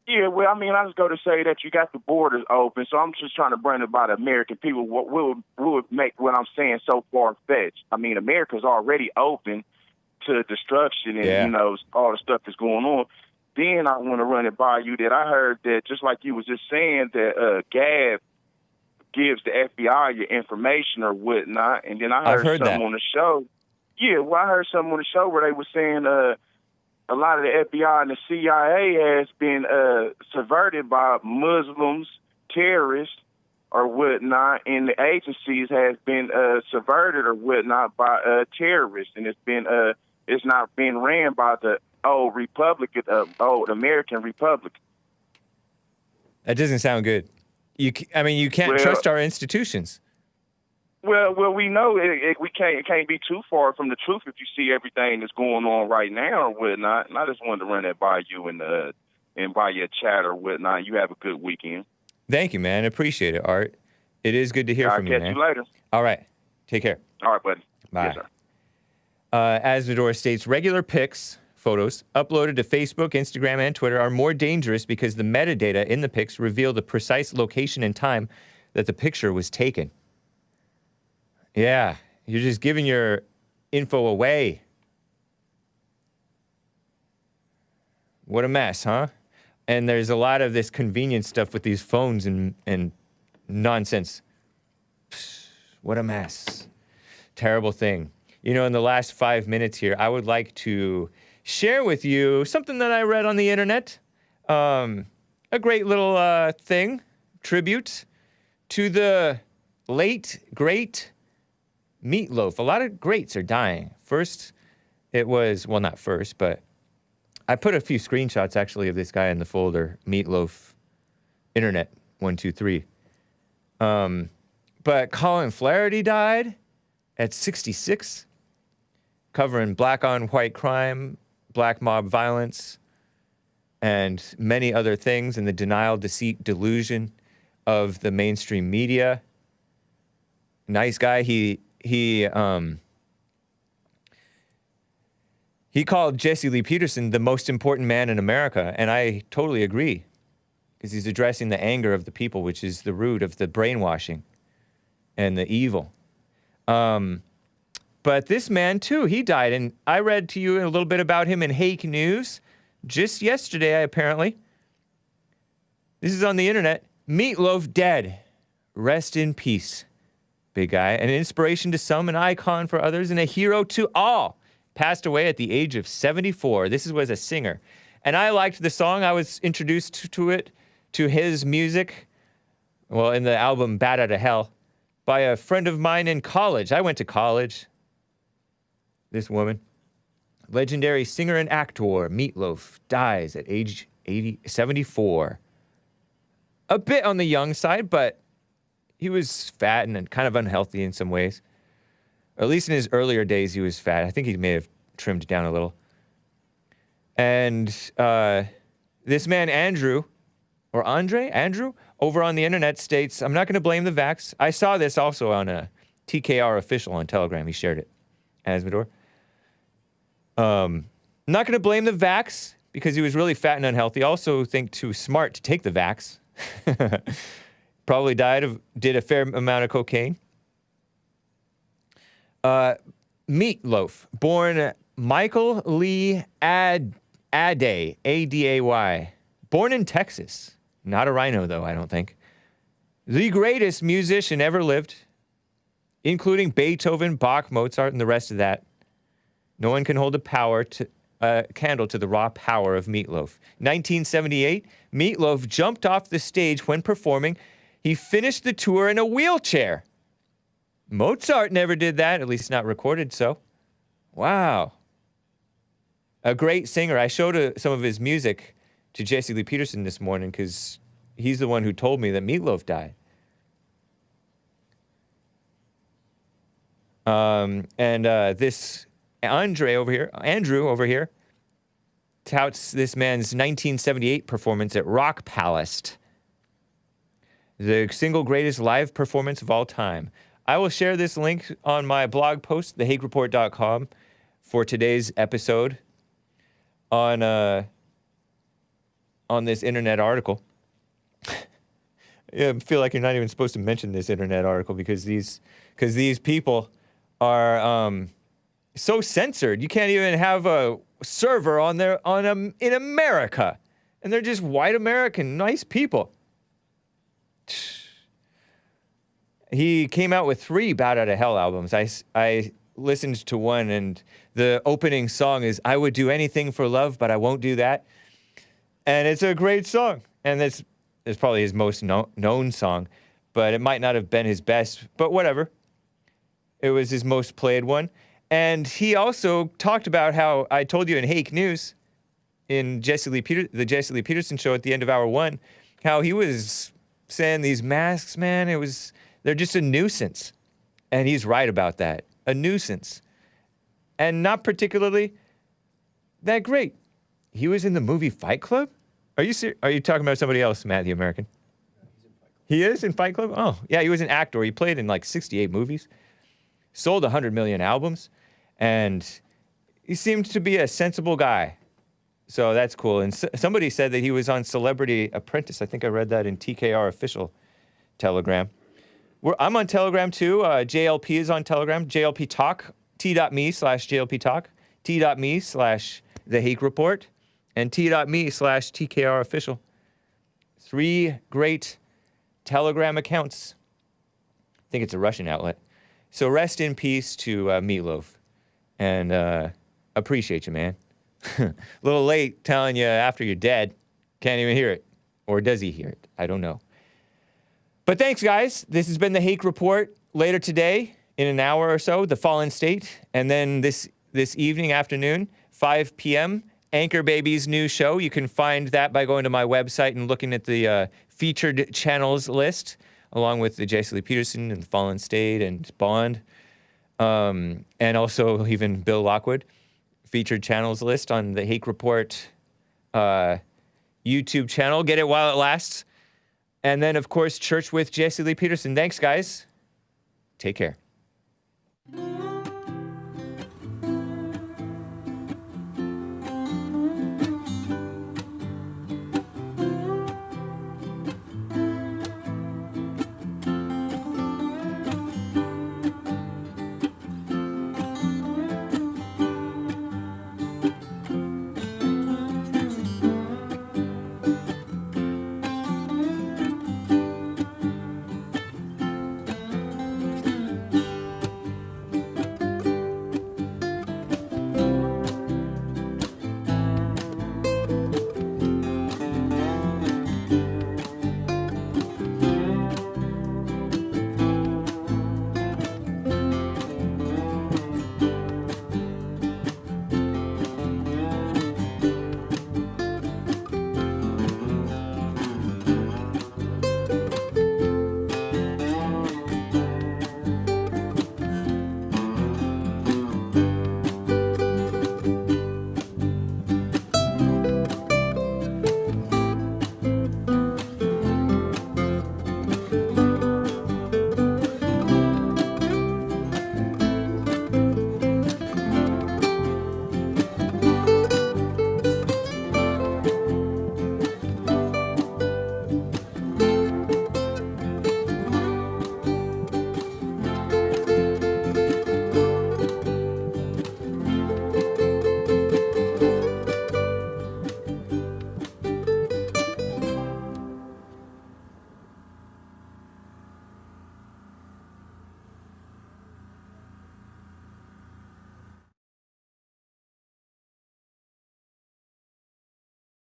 Yeah, well, I mean, I just go to say that you got the borders open, so I'm just trying to bring about the American people. What will make what I'm saying so far-fetched? I mean, America's already open to destruction and, all the stuff that's going on. Then I want to run it by you that I heard that, just like you was just saying, that Gab gives the FBI your information or whatnot, and then I heard something on the show. Yeah, well, I heard something on the show where they were saying a lot of the FBI and the CIA has been subverted by Muslims, terrorists, or whatnot, and the agencies has been subverted or whatnot by terrorists, and it's not being ran by the old American Republic. That doesn't sound good. You can't trust our institutions. Well, we know it can't be too far from the truth if you see everything that's going on right now or whatnot. And I just wanted to run that by you and by your chat or whatnot. You have a good weekend. Thank you, man. Appreciate it, Art. It is good to hear from you, man. I'll catch you later. All right. Take care. All right, buddy. Bye. Yes, sir. Azzmador states, regular pics, photos, uploaded to Facebook, Instagram, and Twitter are more dangerous because the metadata in the pics reveal the precise location and time that the picture was taken. Yeah, you're just giving your info away. What a mess, huh? And there's a lot of this convenience stuff with these phones and nonsense. What a mess. Terrible thing. You know, in the last 5 minutes here, I would like to share with you something that I read on the internet. A great little thing, tribute to the late, great Meat Loaf. A lot of greats are dying. First, it was, well, not first, but I put a few screenshots, actually, of this guy in the folder, Meat Loaf Internet 123. But Colin Flaherty died at 66, covering black on white crime, black mob violence, and many other things in the denial, deceit, delusion of the mainstream media. Nice guy. He called Jesse Lee Peterson the most important man in America, and I totally agree, because he's addressing the anger of the people, which is the root of the brainwashing and the evil. But this man, too, he died, and I read to you a little bit about him in Hake News just yesterday, apparently. This is on the internet. Meat Loaf dead. Rest in peace. Big guy, an inspiration to some, an icon for others, and a hero to all. Passed away at the age of 74. This was a singer. And I liked the song. I was introduced to his music, well, in the album Bat Outta Hell, by a friend of mine in college. I went to college. This woman. Legendary singer and actor Meat Loaf dies at age 74. A bit on the young side, but he was fat and kind of unhealthy in some ways. Or at least in his earlier days, he was fat. I think he may have trimmed down a little. And this man, Andrew, over on the internet states, I'm not going to blame the vax. I saw this also on a TKR official on Telegram. He shared it. Azzmador. Not going to blame the vax because he was really fat and unhealthy. Also think too smart to take the vax. Probably did a fair amount of cocaine. Meat Loaf, born Michael Lee Aday, A-D-A-Y. Born in Texas. Not a rhino, though, I don't think. The greatest musician ever lived, including Beethoven, Bach, Mozart, and the rest of that. No one can hold a candle to the raw power of Meat Loaf. 1978, Meat Loaf jumped off the stage when performing. He finished the tour in a wheelchair. Mozart never did that, at least not recorded so. Wow. A great singer. I showed some of his music to Jesse Lee Peterson this morning because he's the one who told me that Meat Loaf died. This Andrew over here, touts this man's 1978 performance at Rock Palace, the single greatest live performance of all time. I will share this link on my blog post, thehakereport.com, for today's episode on this internet article. I feel like you're not even supposed to mention this internet article because these people are so censored. You can't even have a server in America, and they're just white American nice people. He came out with 3 Bat Out of Hell albums. I listened to one, and the opening song is "I Would Do Anything for Love, but I Won't Do That," and it's a great song. And it's probably his most known song, but it might not have been his best. But whatever, it was his most played one. And he also talked about how I told you in Hake News, in the Jesse Lee Peterson show at the end of hour 1, how he was saying these masks, man, they're just a nuisance. And he's right about that. A nuisance. And not particularly that great. He was in the movie Fight Club? Are you talking about somebody else, Matt the American? He is in Fight Club? Oh, yeah, he was an actor. He played in like 68 movies. Sold 100 million albums. And he seemed to be a sensible guy. So that's cool. And somebody said that he was on Celebrity Apprentice. I think I read that in TKR official Telegram. I'm on Telegram too. JLP is on Telegram. JLP Talk. T.me/JLP Talk. T.me/The Hake Report. And T.me/TKR official. 3 great Telegram accounts. I think it's a Russian outlet. So rest in peace to Meat Loaf. And appreciate you, man. A little late telling you after you're dead. Can't even hear it. Or does he hear it? I don't know. But thanks, guys. This has been the Hake Report. Later today, in an hour or so, The Fallen State. And then this evening, afternoon, 5 p.m., Anchor Baby's new show. You can find that by going to my website and looking at the featured channels list, along with the Jesse Lee Peterson and The Fallen State and Bond. And also even Bill Lockwood. Featured channels list on the Hake Report YouTube channel. Get it while it lasts. And then, of course, Church with Jesse Lee Peterson. Thanks, guys. Take care.